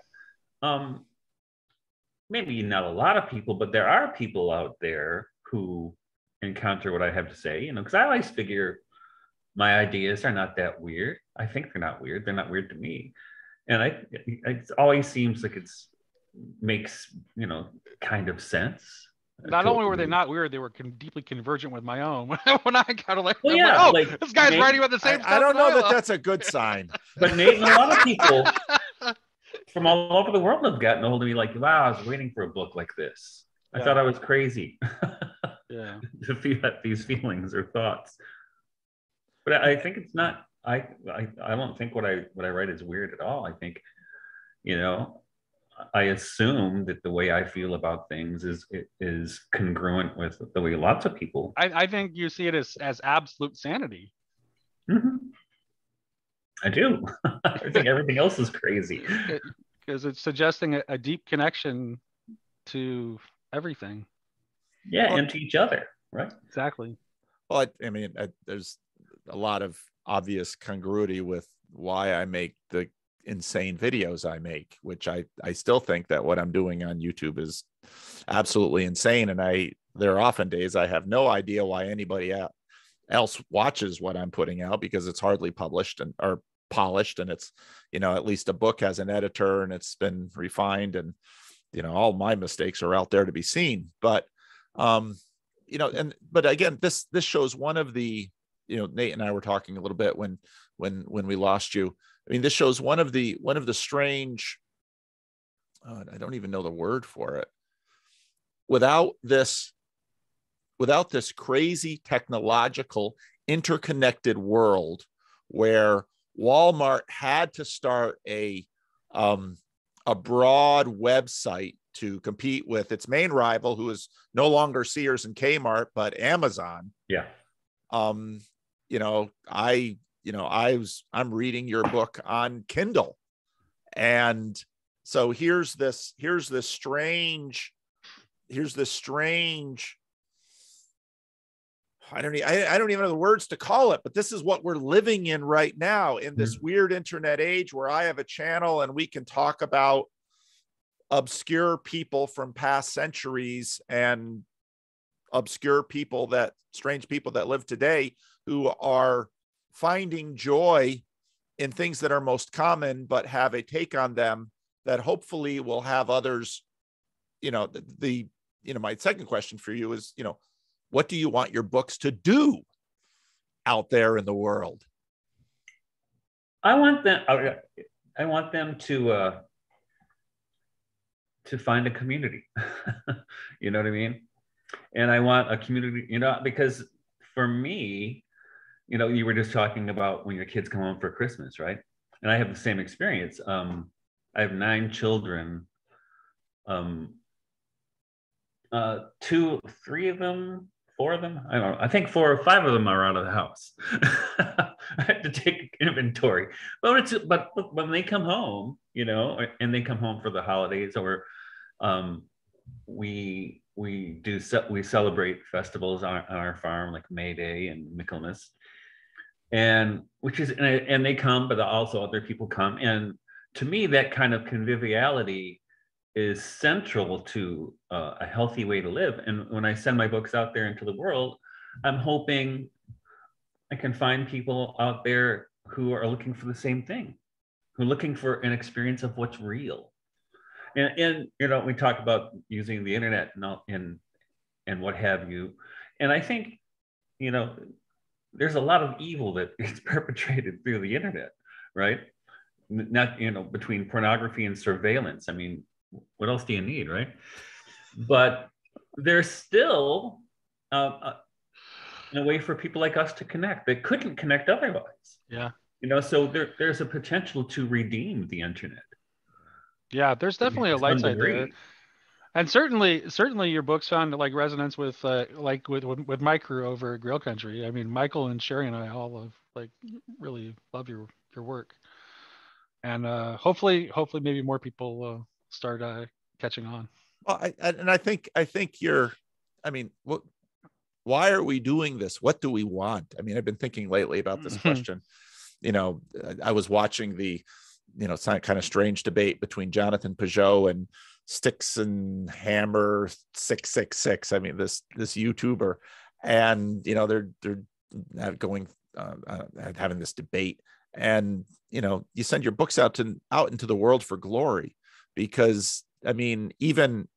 maybe not a lot of people, but there are people out there who encounter what I have to say, you know, because I always figure my ideas are not that weird. I think they're not weird. They're not weird to me. And it always seems like it's makes, kind of sense. Not only were they not weird, they were deeply convergent with my own. When I kind of like, Well, I'm yeah, like, this guy's Nate, writing about the same stuff. I don't know that love. that's a good sign. But Nate and a lot of people from all over the world have gotten a hold of me like, wow, I was waiting for a book like this. I thought I was crazy Yeah. to feel these feelings or thoughts. But I think it's not, I don't think what I write is weird at all. I think, I assume that the way I feel about things is congruent with the way lots of people. I think you see it as absolute sanity. Mm-hmm. I do. I think everything else is crazy. Because it's suggesting a deep connection to everything. Yeah, and to each other, right? Exactly. Well, I mean, there's a lot of obvious congruity with why I make the insane videos I make, which I still think that what I'm doing on YouTube is absolutely insane. And there are often days I have no idea why anybody else watches what I'm putting out, because it's hardly published or polished, and it's, at least a book has an editor and it's been refined, and all my mistakes are out there to be seen. But but again, this shows one of the, Nate and I were talking a little bit when we lost you. I mean, this shows one of the strange, I don't even know the word for it. Without this crazy technological interconnected world where Walmart had to start a broad website to compete with its main rival, who is no longer Sears and Kmart, but Amazon. Yeah. I'm reading your book on Kindle, and so here's this strange. I don't even know the words to call it, but this is what we're living in right now, in this weird internet age where I have a channel and we can talk about obscure people from past centuries and strange people that live today, who are finding joy in things that are most common, but have a take on them that hopefully will have others. My second question for you is, what do you want your books to do out there in the world? I want them to find a community. You know what I mean? And I want a community, because for me, you were just talking about when your kids come home for Christmas, right? And I have the same experience. I have 9 children. 3 of them, 4 of them, I don't know. I think 4 or 5 of them are out of the house. I had to take inventory. But when they come home, and they come home for the holidays, or we celebrate festivals on our farm, like May Day and Michaelmas, and they come, but also other people come, and to me that kind of conviviality is central to a healthy way to live. And when I send my books out there into the world, I'm hoping I can find people out there who are looking for the same thing, who are looking for an experience of what's real. And we talk about using the internet and what have you. And I think, there's a lot of evil that is perpetrated through the internet, right? Not, between pornography and surveillance. I mean, what else do you need, right? But there's still a way for people like us to connect that couldn't connect otherwise. Yeah. So there's a potential to redeem the internet. Yeah, there's definitely a light side there. And certainly your books found like resonance with with my crew over at Grail Country. I mean, Michael and Sherry and I all really love your work. And hopefully maybe more people start catching on. Well, I think why are we doing this? What do we want? I mean, I've been thinking lately about this question. I was watching the, it's kind of strange debate between Jonathan Peugeot and Sticks and Hammer 666. I mean, this YouTuber, and they're going having this debate, and you send your books out into the world for glory, because I mean, even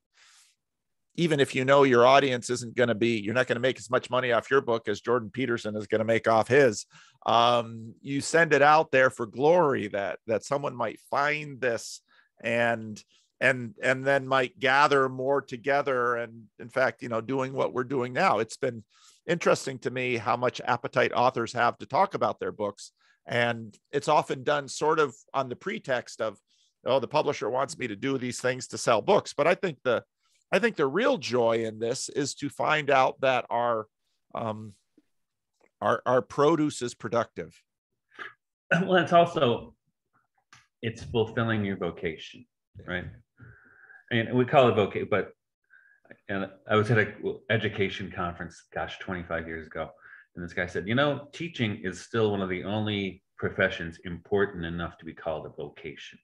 if you know your audience isn't going to be, you're not going to make as much money off your book as Jordan Peterson is going to make off his. You send it out there for glory, that someone might find this and then might gather more together. And in fact, doing what we're doing now, it's been interesting to me how much appetite authors have to talk about their books. And it's often done sort of on the pretext of, oh, the publisher wants me to do these things to sell books. But I think the real joy in this is to find out that our produce is productive. Well, it's fulfilling your vocation, right? And we call it vocation, but I was at an education conference, 25 years ago. And this guy said, teaching is still one of the only professions important enough to be called a vocation,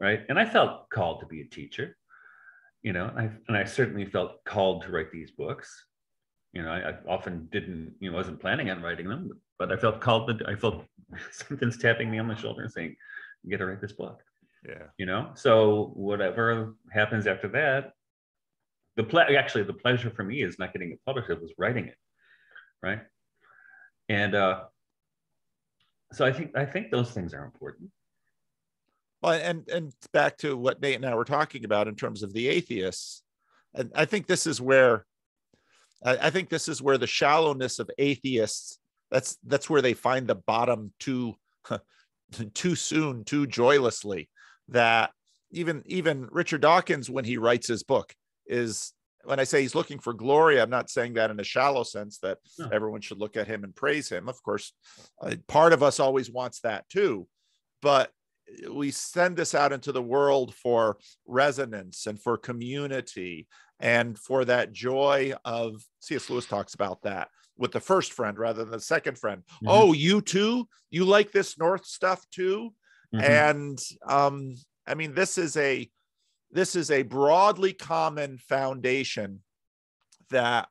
right? And I felt called to be a teacher, and I certainly felt called to write these books. I often didn't, wasn't planning on writing them, but I felt called I felt something's tapping me on the shoulder and saying, you got to write this book. Yeah. So whatever happens after that, the pleasure for me is not getting it published, it was writing it, right? And so I think those things are important. Well, and back to what Nate and I were talking about in terms of the atheists, and I think this is where the shallowness of atheists, that's where they find the bottom too soon, too joylessly. That even Richard Dawkins, when he writes his book, is, when I say he's looking for glory, I'm not saying that in a shallow sense that everyone should look at him and praise him. Of course, part of us always wants that too, but we send this out into the world for resonance and for community and for that joy of, C.S. Lewis talks about that with the first friend rather than the second friend. Mm-hmm. Oh, you too? You like this North stuff too? Mm-hmm. And I mean, this is a broadly common foundation that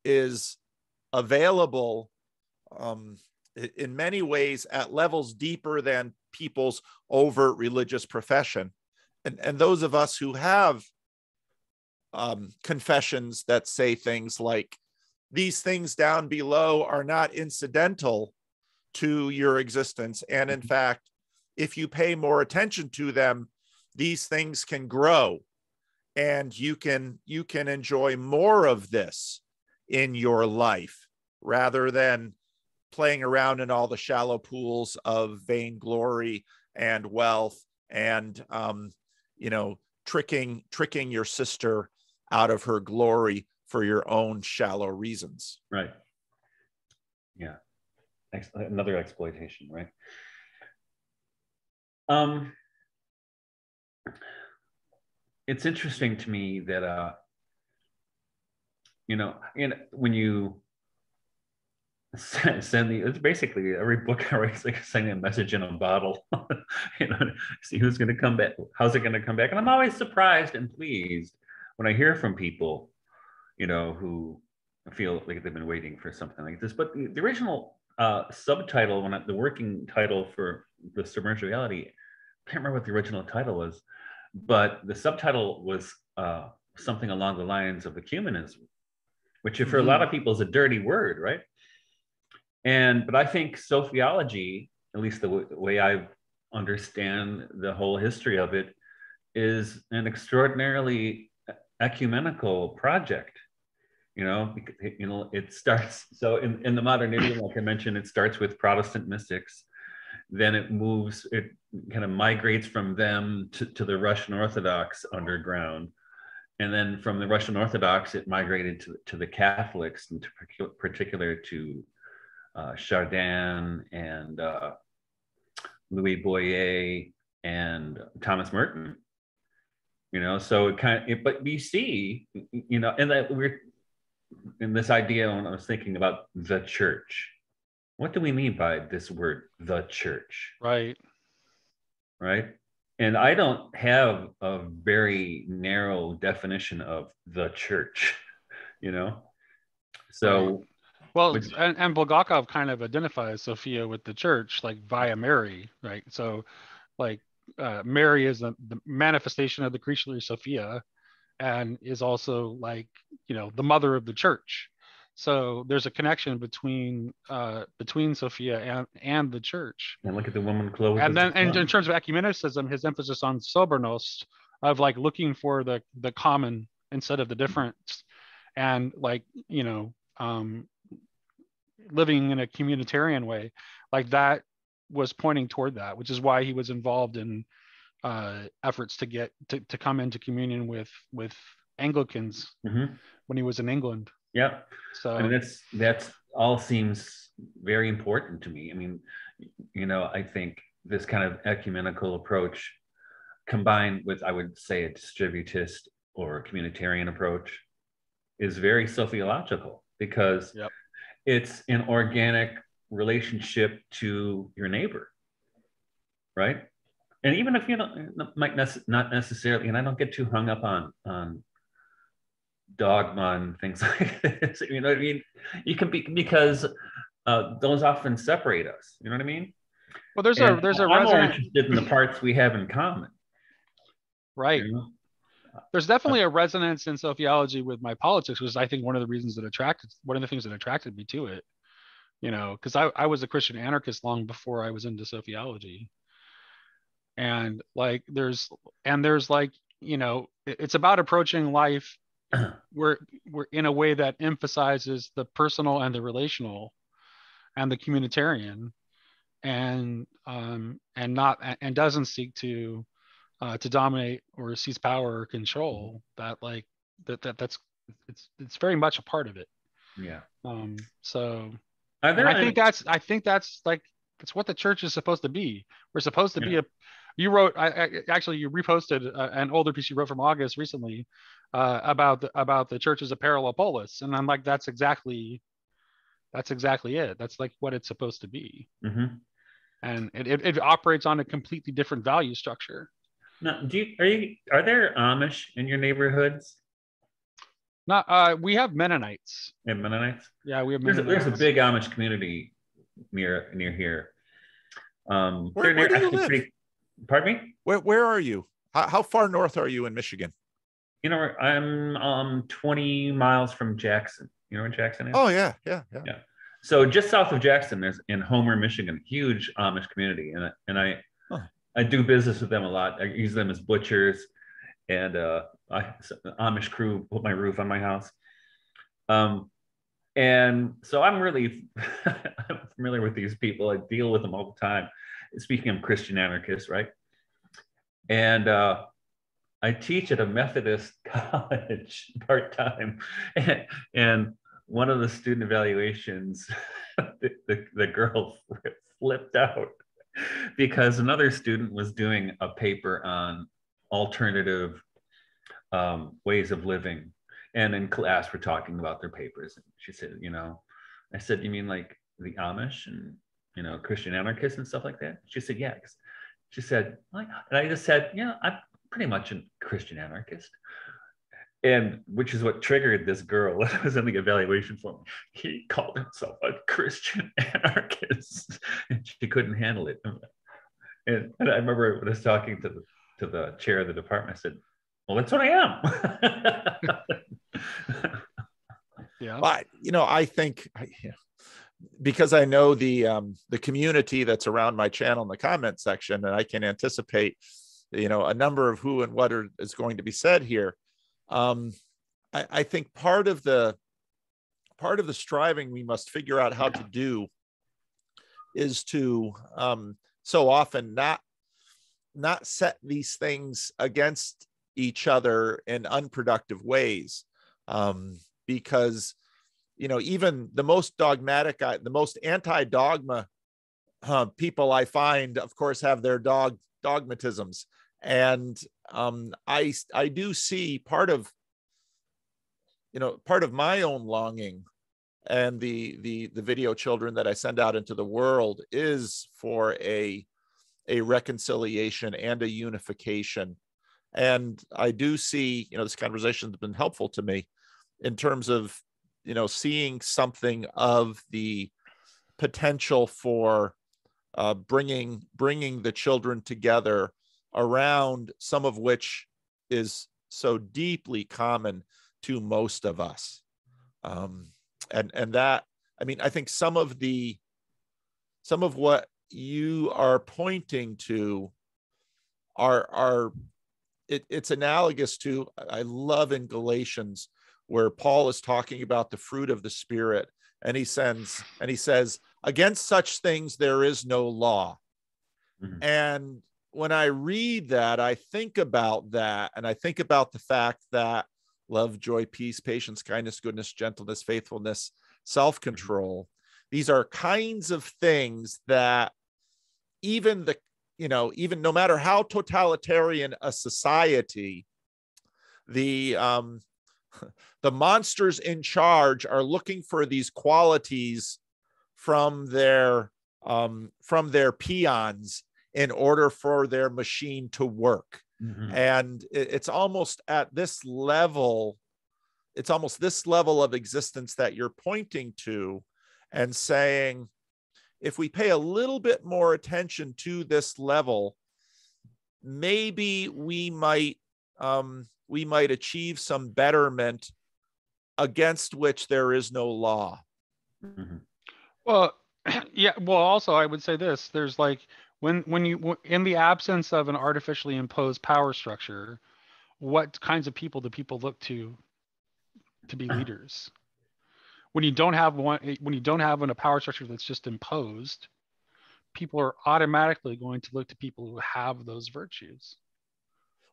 is available in many ways at levels deeper than people's overt religious profession. And those of us who have confessions that say things like, these things down below are not incidental to your existence. And in fact, if you pay more attention to them, these things can grow and you can enjoy more of this in your life rather than playing around in all the shallow pools of vainglory and wealth and, tricking your sister out of her glory for your own shallow reasons. Right. Yeah. Another exploitation, right? It's interesting to me that, when you it's basically every book I write is like sending a message in a bottle, see who's going to come back, how's it going to come back. And I'm always surprised and pleased when I hear from people, who feel like they've been waiting for something like this. But the original subtitle, the working title for the Submerged Reality, I can't remember what the original title was, but the subtitle was something along the lines of ecumenism, which for a lot of people is a dirty word, right? But I think Sophiology, at least the way I understand the whole history of it, is an extraordinarily ecumenical project. It starts, so in the modern idiom, like I mentioned, it starts with Protestant mystics, then it kind of migrates from them to the Russian Orthodox underground. And then from the Russian Orthodox, it migrated to the Catholics, and particular to Chardin and Louis Boyer and Thomas Merton. So but we see, and that we're in this idea when I was thinking about the church. What do we mean by this word, the church? Right. Right. And I don't have a very narrow definition of the church, So. Right. Well, and Bulgakov kind of identifies Sophia with the church, like via Mary, right? So, like, Mary is the manifestation of the creature Sophia, and is also like, the mother of the church. So there's a connection between Sophia and the church. And look at the woman clothed. And then, and in terms of ecumenicism, his emphasis on sobernos, of like looking for the common instead of the difference, and like, living in a communitarian way, like that was pointing toward that, which is why he was involved in efforts to get to come into communion with Anglicans when he was in England. Yeah. So I mean, that's all seems very important to me. I mean, I think this kind of ecumenical approach combined with, I would say, a distributist or a communitarian approach is very sophiological, because it's an organic relationship to your neighbor, right? And even if you might not necessarily, and I don't get too hung up on dogma and things like this, you know what I mean? You can be, because those often separate us, you know what I mean? Well, there's a I'm more interested in the parts we have in common. Right. There's definitely a resonance in Sophiology with my politics, which is, I think, one of the things that attracted me to it, because I was a Christian anarchist long before I was into Sophiology. And like, there's like, it's about approaching life we're in a way that emphasizes the personal and the relational and the communitarian, and doesn't seek to dominate or seize power or control. That's very much a part of it. Yeah. So I think that's like, it's what the church is supposed to be. We're supposed to be you wrote, actually you reposted an older piece you wrote from August recently about the church as a parallel polis, and I'm like, that's exactly it. That's like what it's supposed to be. And it operates on a completely different value structure. Now, are there Amish in your neighborhoods? Not we have Mennonites. Yeah, Mennonites. Yeah, we have Mennonites. There's a big Amish community near here. Where do you live? Pardon me? Where are you? How far north are you in Michigan? I'm 20 miles from Jackson. You know where Jackson is? Oh yeah. So just south of Jackson, there's in Homer, Michigan, huge Amish community, and I do business with them a lot. I use them as butchers, and Amish crew put my roof on my house. And so I'm really I'm familiar with these people. I deal with them all the time. Speaking of Christian anarchists, right? And I teach at a Methodist college part-time, and one of the student evaluations, the girl flipped out because another student was doing a paper on alternative ways of living. And in class, we're talking about their papers. And she said, I said, you mean like the Amish and, Christian anarchists and stuff like that? She said, yeah. She said, and I just said, yeah, I'm pretty much a Christian anarchist. And which is what triggered this girl that was in the evaluation form. He called himself a Christian anarchist, and she couldn't handle it. And I remember when I was talking to the chair of the department, I said, well, that's what I am. Yeah. But, I think because I know the community that's around my channel in the comment section, and I can anticipate, a number of who and what is going to be said here. I think part of the striving we must figure out how to do is to so often not set these things against each other in unproductive ways, because even the most dogmatic, the most anti-dogma people I find, of course, have their dogmatisms. And I do see part of my own longing and the video children that I send out into the world is for a reconciliation and a unification. And I do see, this conversation has been helpful to me in terms of, seeing something of the potential for bringing the children together around some of which is so deeply common to most of us. And that, I mean, I think some of what you are pointing to it's analogous to, I love in Galatians where Paul is talking about the fruit of the Spirit, and he says, against such things there is no law. Mm-hmm. And when I read that, I think about that, and I think about the fact that love, joy, peace, patience, kindness, goodness, gentleness, faithfulness, self-control, these are kinds of things that even no matter how totalitarian a society, the monsters in charge are looking for these qualities from their peons in order for their machine to work. Mm-hmm. And it's almost this level of existence that you're pointing to and saying, if we pay a little bit more attention to this level, maybe we might achieve some betterment against which there is no law. Mm-hmm. Well, yeah. Well, also I would say this: there's like when you, in the absence of an artificially imposed power structure, what kinds of people do people look to be leaders? When you don't have a power structure that's just imposed, people are automatically going to look to people who have those virtues.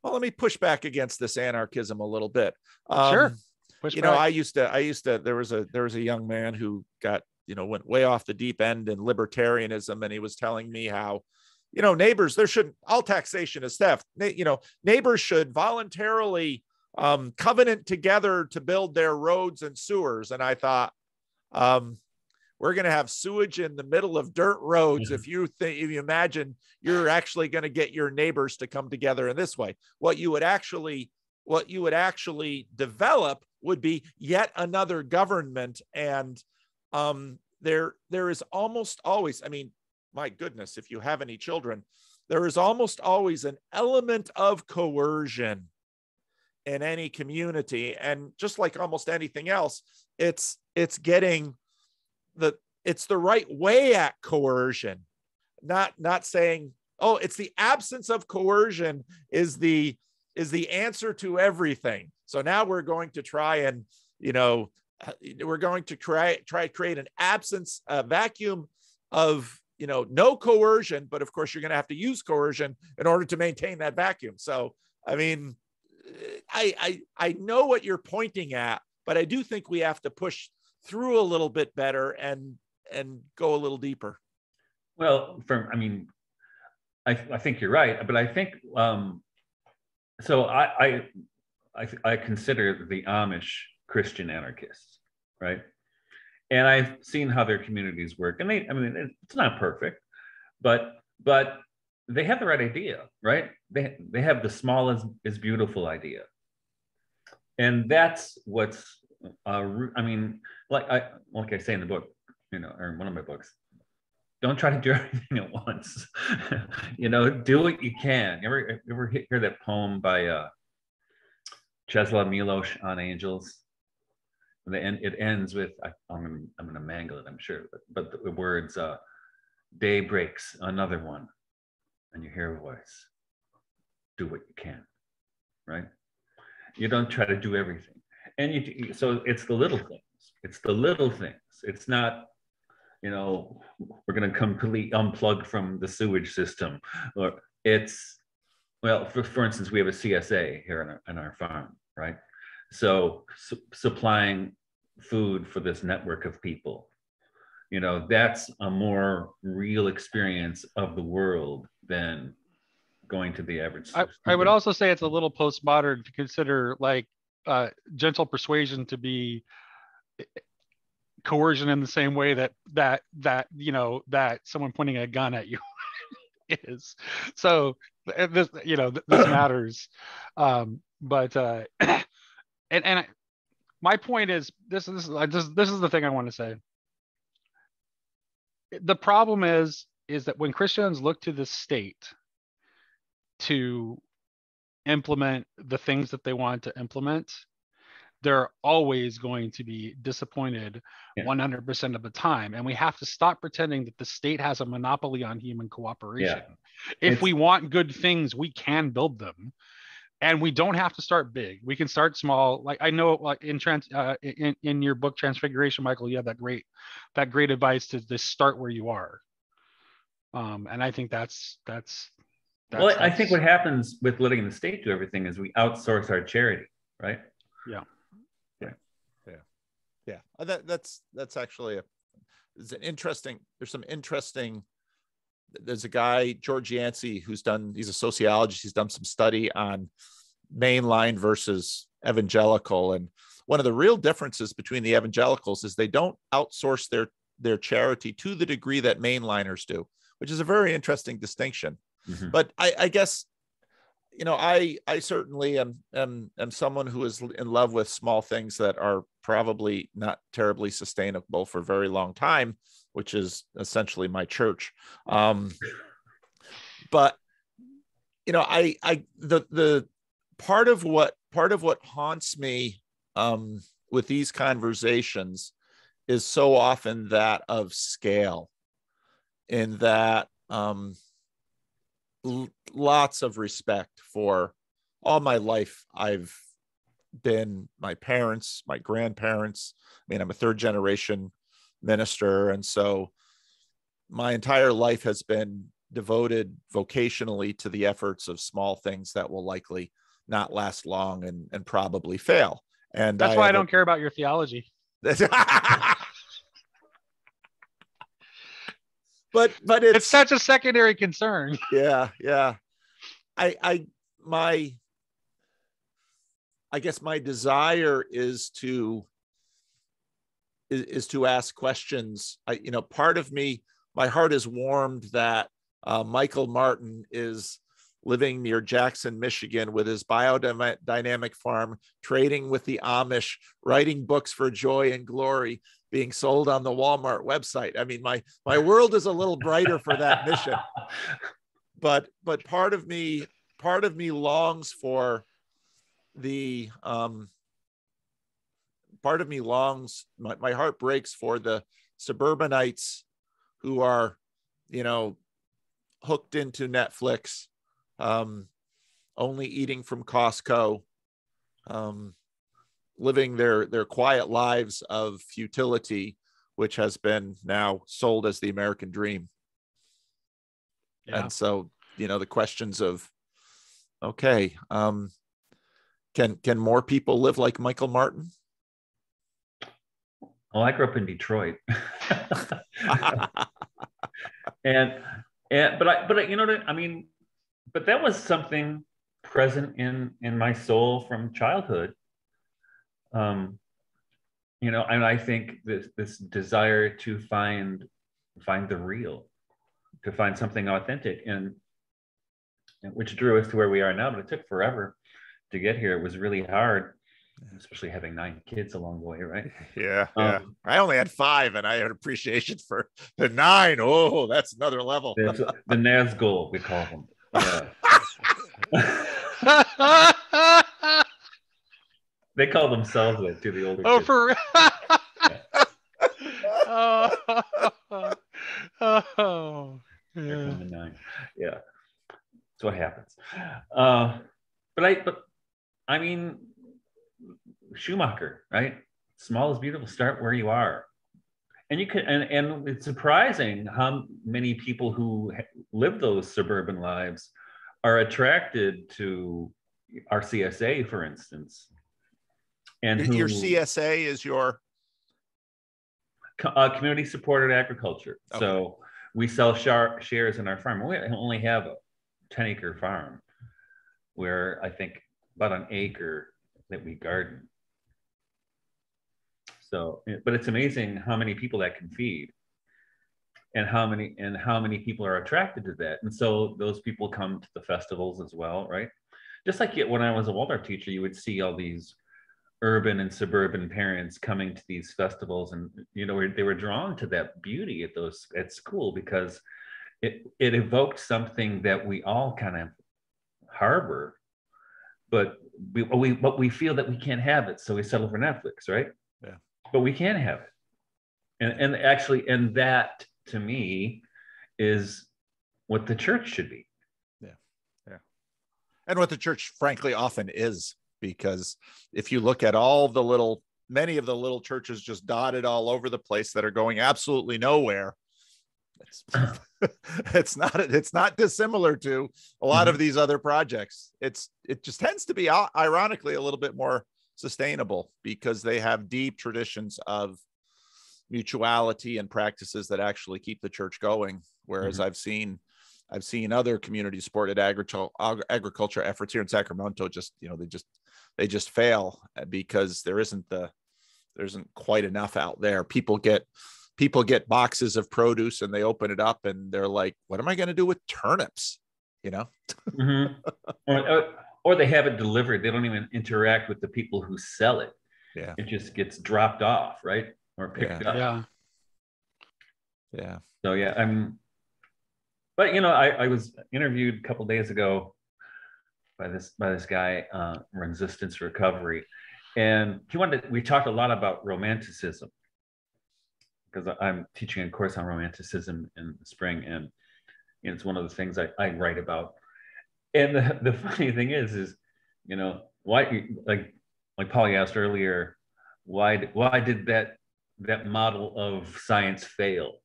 Well, let me push back against this anarchism a little bit. Sure. I used to, there was a young man who got, went way off the deep end in libertarianism. And he was telling me how, neighbors, all taxation is theft. Neighbors should voluntarily covenant together to build their roads and sewers. And I thought, we're going to have sewage in the middle of dirt roads. If you imagine you're actually going to get your neighbors to come together in this way, what you would actually develop would be yet another government. And there is almost always, I mean, my goodness, if you have any children, there is almost always an element of coercion in any community. And just like almost anything else, it's the right way at coercion, not saying, oh, it's the absence of coercion is the answer to everything. So now we're going to try and, we're going to try create an absence, a vacuum of, no coercion, but of course you're going to have to use coercion in order to maintain that vacuum. So, I mean, I know what you're pointing at, but I do think we have to push through a little bit better and go a little deeper. Well, I think you're right, but I think, so I consider the Amish Christian anarchists, right? And I've seen how their communities work, and it's not perfect, but they have the right idea, right? They have the small is beautiful idea, and that's what's like I say in the book, or in one of my books, don't try to do everything at once. Do what you can. You ever hear that poem by Czesław Miłosz on angels? And it ends with, I'm gonna mangle it, I'm sure, but the words, day breaks, another one, and you hear a voice, do what you can, right? You don't try to do everything. And so it's the little things. It's the little things. It's not, we're going to completely unplug from the sewage system. Or it's, well, for instance, we have a CSA here on our farm, right? So supplying food for this network of people, that's a more real experience of the world than going to the average. I would also say it's a little postmodern to consider like gentle persuasion to be coercion in the same way that someone pointing a gun at you is. So this matters. But my point is this is the thing I want to say. The problem is that when Christians look to the state, to implement the things that they want to implement, they're always going to be disappointed 100% of the time. And we have to stop pretending that the state has a monopoly on human cooperation. If we want good things, we can build them. And we don't have to start big. We can start small. Like I know, like in your book Transfiguration, Michael, you have that great advice to start where you are. And I think that's well, I think what happens with letting the state do everything is we outsource our charity, right? Yeah. That's actually there's a guy, George Yancey, he's a sociologist. He's done some study on mainline versus evangelical. And one of the real differences between the evangelicals is they don't outsource their charity to the degree that mainliners do, which is a very interesting distinction. Mm-hmm. But I guess, I certainly am someone who is in love with small things that are probably not terribly sustainable for a very long time, which is essentially my church. But the part of what haunts me with these conversations is so often that of scale, in that lots of respect for all my life. I've been my parents, my grandparents. I mean, I'm a third generation minister. And so my entire life has been devoted vocationally to the efforts of small things that will likely not last long and probably fail. And that's why I don't care about your theology. But it's such a secondary concern. Yeah. I guess my desire is to ask questions. Part of me, my heart is warmed that Michael Martin is living near Jackson, Michigan, with his biodynamic farm, trading with the Amish, writing books for joy and glory, being sold on the Walmart website. I mean, my world is a little brighter for that mission. But part of me longs for the my heart breaks for the suburbanites who are, hooked into Netflix, only eating from Costco, living their quiet lives of futility, which has been now sold as the American dream. Yeah. And so, the questions of, okay, can more people live like Michael Martin? Well, I grew up in Detroit. But that was something present in my soul from childhood. And I think this desire to find the real, to find something authentic, and which drew us to where we are now. But it took forever to get here. It was really hard, especially having 9 kids along the way, right? Yeah. I only had 5, and I had appreciation for the 9. Oh, that's another level. The Nazgul, we call them. Yeah. They call themselves that to the older kids. For real? Yeah. 9. Yeah, that's what happens. But I mean, Schumacher, right? Small is beautiful. Start where you are, and you can. And it's surprising how many people who live those suburban lives are attracted to our CSA, for instance. And your CSA is your community supported agriculture. Okay. So we sell shares in our farm. We only have a 10-acre farm, where I think about an acre that we garden. So, but it's amazing how many people that can feed, and how many people are attracted to that. And so those people come to the festivals as well, right? Just like when I was a Waldorf teacher, you would see all these urban and suburban parents coming to these festivals, and they were drawn to that beauty at school, because it evoked something that we all kind of harbor, but we feel that we can't have it, so we settle for Netflix, right? Yeah. But we can have it, and actually, and that to me is what the church should be. Yeah, yeah, and what the church, frankly, often is, because if you look at many of the little churches just dotted all over the place that are going absolutely nowhere, it's not dissimilar to a lot of these other projects. It just tends to be, ironically, a little bit more sustainable because they have deep traditions of mutuality and practices that actually keep the church going. Whereas I've seen other community supported agriculture efforts here in Sacramento they just fail because there isn't quite enough out there. People get boxes of produce and they open it up and they're like, what am I going to do with turnips? Or they have it delivered. They don't even interact with the people who sell it. Yeah. It just gets dropped off, right? Or picked up. Yeah. Yeah. So yeah, but I was interviewed a couple of days ago by this guy, Resistance Recovery, and we talked a lot about romanticism, because I'm teaching a course on romanticism in the spring, and it's one of the things I write about. And the funny thing is why, like Polly asked earlier, why did that model of science fail?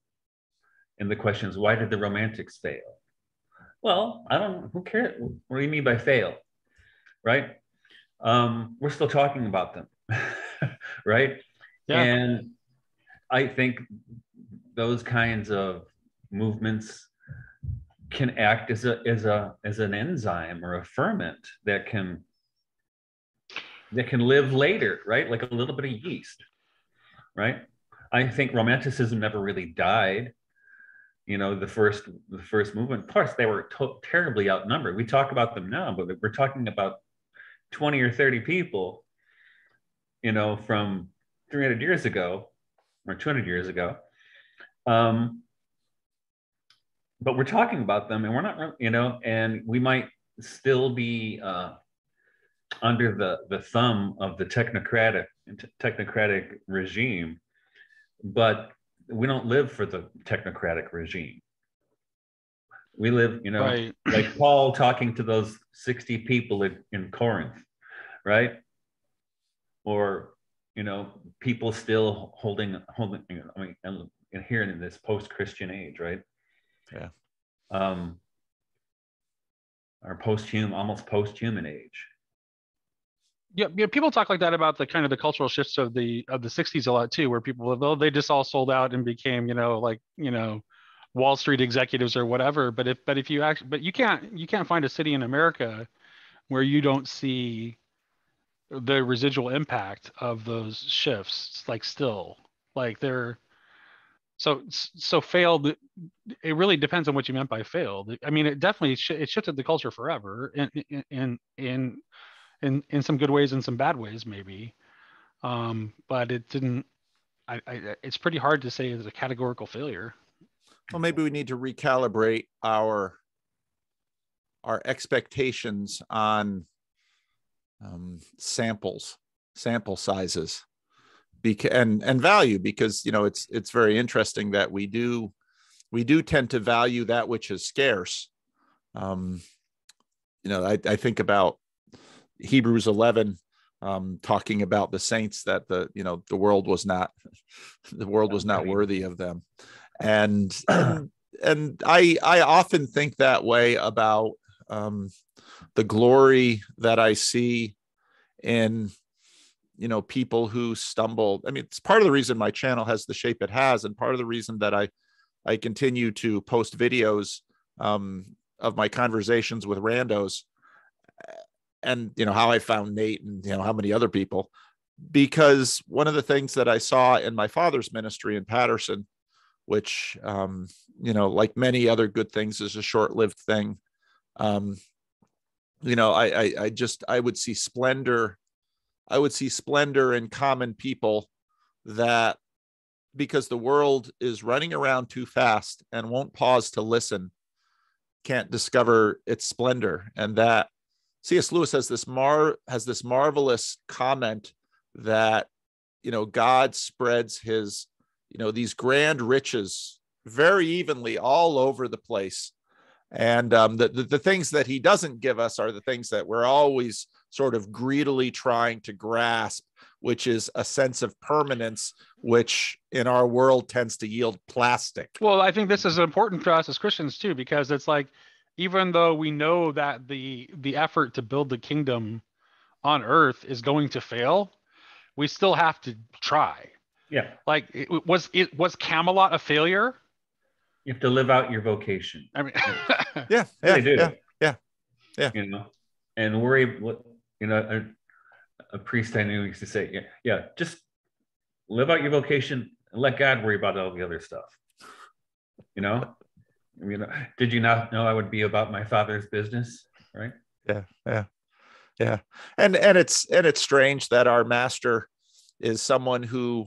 And the question is, why did the romantics fail? Well, I don't know. Who cares? What do you mean by fail? Right? We're still talking about them, right? Yeah. And I think those kinds of movements can act as an enzyme or a ferment that can live later, right? Like a little bit of yeast, right? I think romanticism never really died. The first movement. Plus, they were terribly outnumbered. We talk about them now, but we're talking about 20 or 30 people, from 300 years ago or 200 years ago. But we're talking about them, and we're not, and we might still be under the thumb of the technocratic regime, but we don't live for the technocratic regime. We live, Right. like Paul talking to those 60 people in Corinth, right? Or, people still holding, and here in this post-Christian age, right? Yeah. Our almost post-human age. Yeah, people talk like that about the kind of the cultural shifts of the 60s a lot too, where people, they just all sold out and became, Wall Street executives or whatever. But you can't find a city in America where you don't see the residual impact of those shifts, they're so failed. It really depends on what you meant by failed. I mean, it definitely it shifted the culture forever in some good ways and some bad ways, maybe. But it didn't, it's pretty hard to say it's a categorical failure. Well, maybe we need to recalibrate our expectations on sample sizes and value, because it's very interesting that we do tend to value that which is scarce. I think about Hebrews 11, talking about the saints, that the world was not worthy of them, and I often think that way about the glory that I see in people who stumble. I mean, it's part of the reason my channel has the shape it has, and part of the reason that I continue to post videos of my conversations with randos, and how I found Nate and how many other people, because one of the things that I saw in my father's ministry in Patterson, which like many other good things, is a short-lived thing. I would see splendor in common people, that because the world is running around too fast and won't pause to listen, can't discover its splendor, and that C.S. Lewis has this marvelous comment that, God spreads his, these grand riches very evenly all over the place. And the things that he doesn't give us are the things that we're always sort of greedily trying to grasp, which is a sense of permanence, which in our world tends to yield plastic. Well, I think this is important for us as Christians too, because it's like, even though we know that the effort to build the kingdom on earth is going to fail, we still have to try. Yeah. Like, was Camelot a failure? You have to live out your vocation. I mean, Yeah. And worry. A priest I knew used to say, just live out your vocation and let God worry about all the other stuff. Did you not know I would be about my Father's business, right? Yeah. And it's strange that our master is someone who,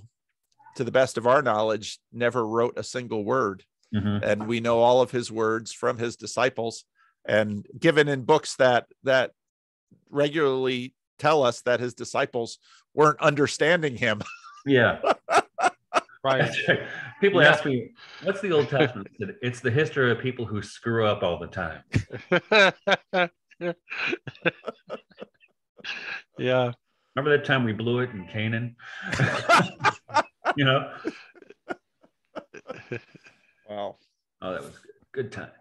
to the best of our knowledge, never wrote a single word. Mm-hmm. And we know all of his words from his disciples, and given in books that regularly tell us that his disciples weren't understanding him. Yeah. Right. People ask me, what's the Old Testament? It's the history of people who screw up all the time. Yeah. Remember that time we blew it in Canaan? Wow. Oh, that was good times.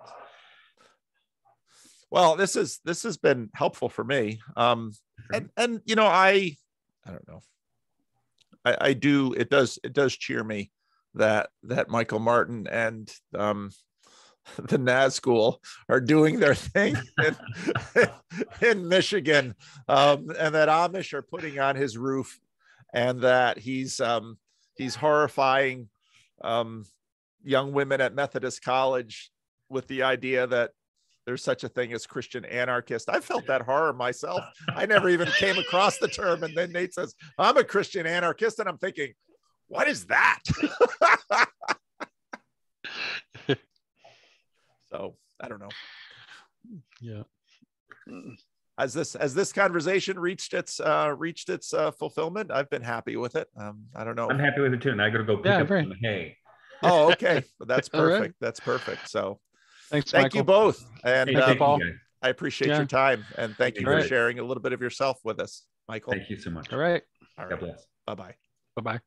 Well, this has been helpful for me. And I don't know. I do. It does cheer me that Michael Martin and the Nazgul are doing their thing in Michigan, and that Amish are putting on his roof, and that he's horrifying young women at Methodist College with the idea that there's such a thing as Christian anarchist. I felt that horror myself. I never even came across the term. And then Nate says, I'm a Christian anarchist. And I'm thinking, what is that? So I don't know. Yeah. As this conversation reached its fulfillment, I've been happy with it. I don't know. I'm happy with it too. And I got to go pick up some hay. Oh, okay. That's perfect. Right. That's perfect. So thank you both. And Paul. I appreciate your time, and thank you for Great. sharing a little bit of yourself with us, Michael. Thank you so much. All right. God bless. Bye-bye. Bye-bye.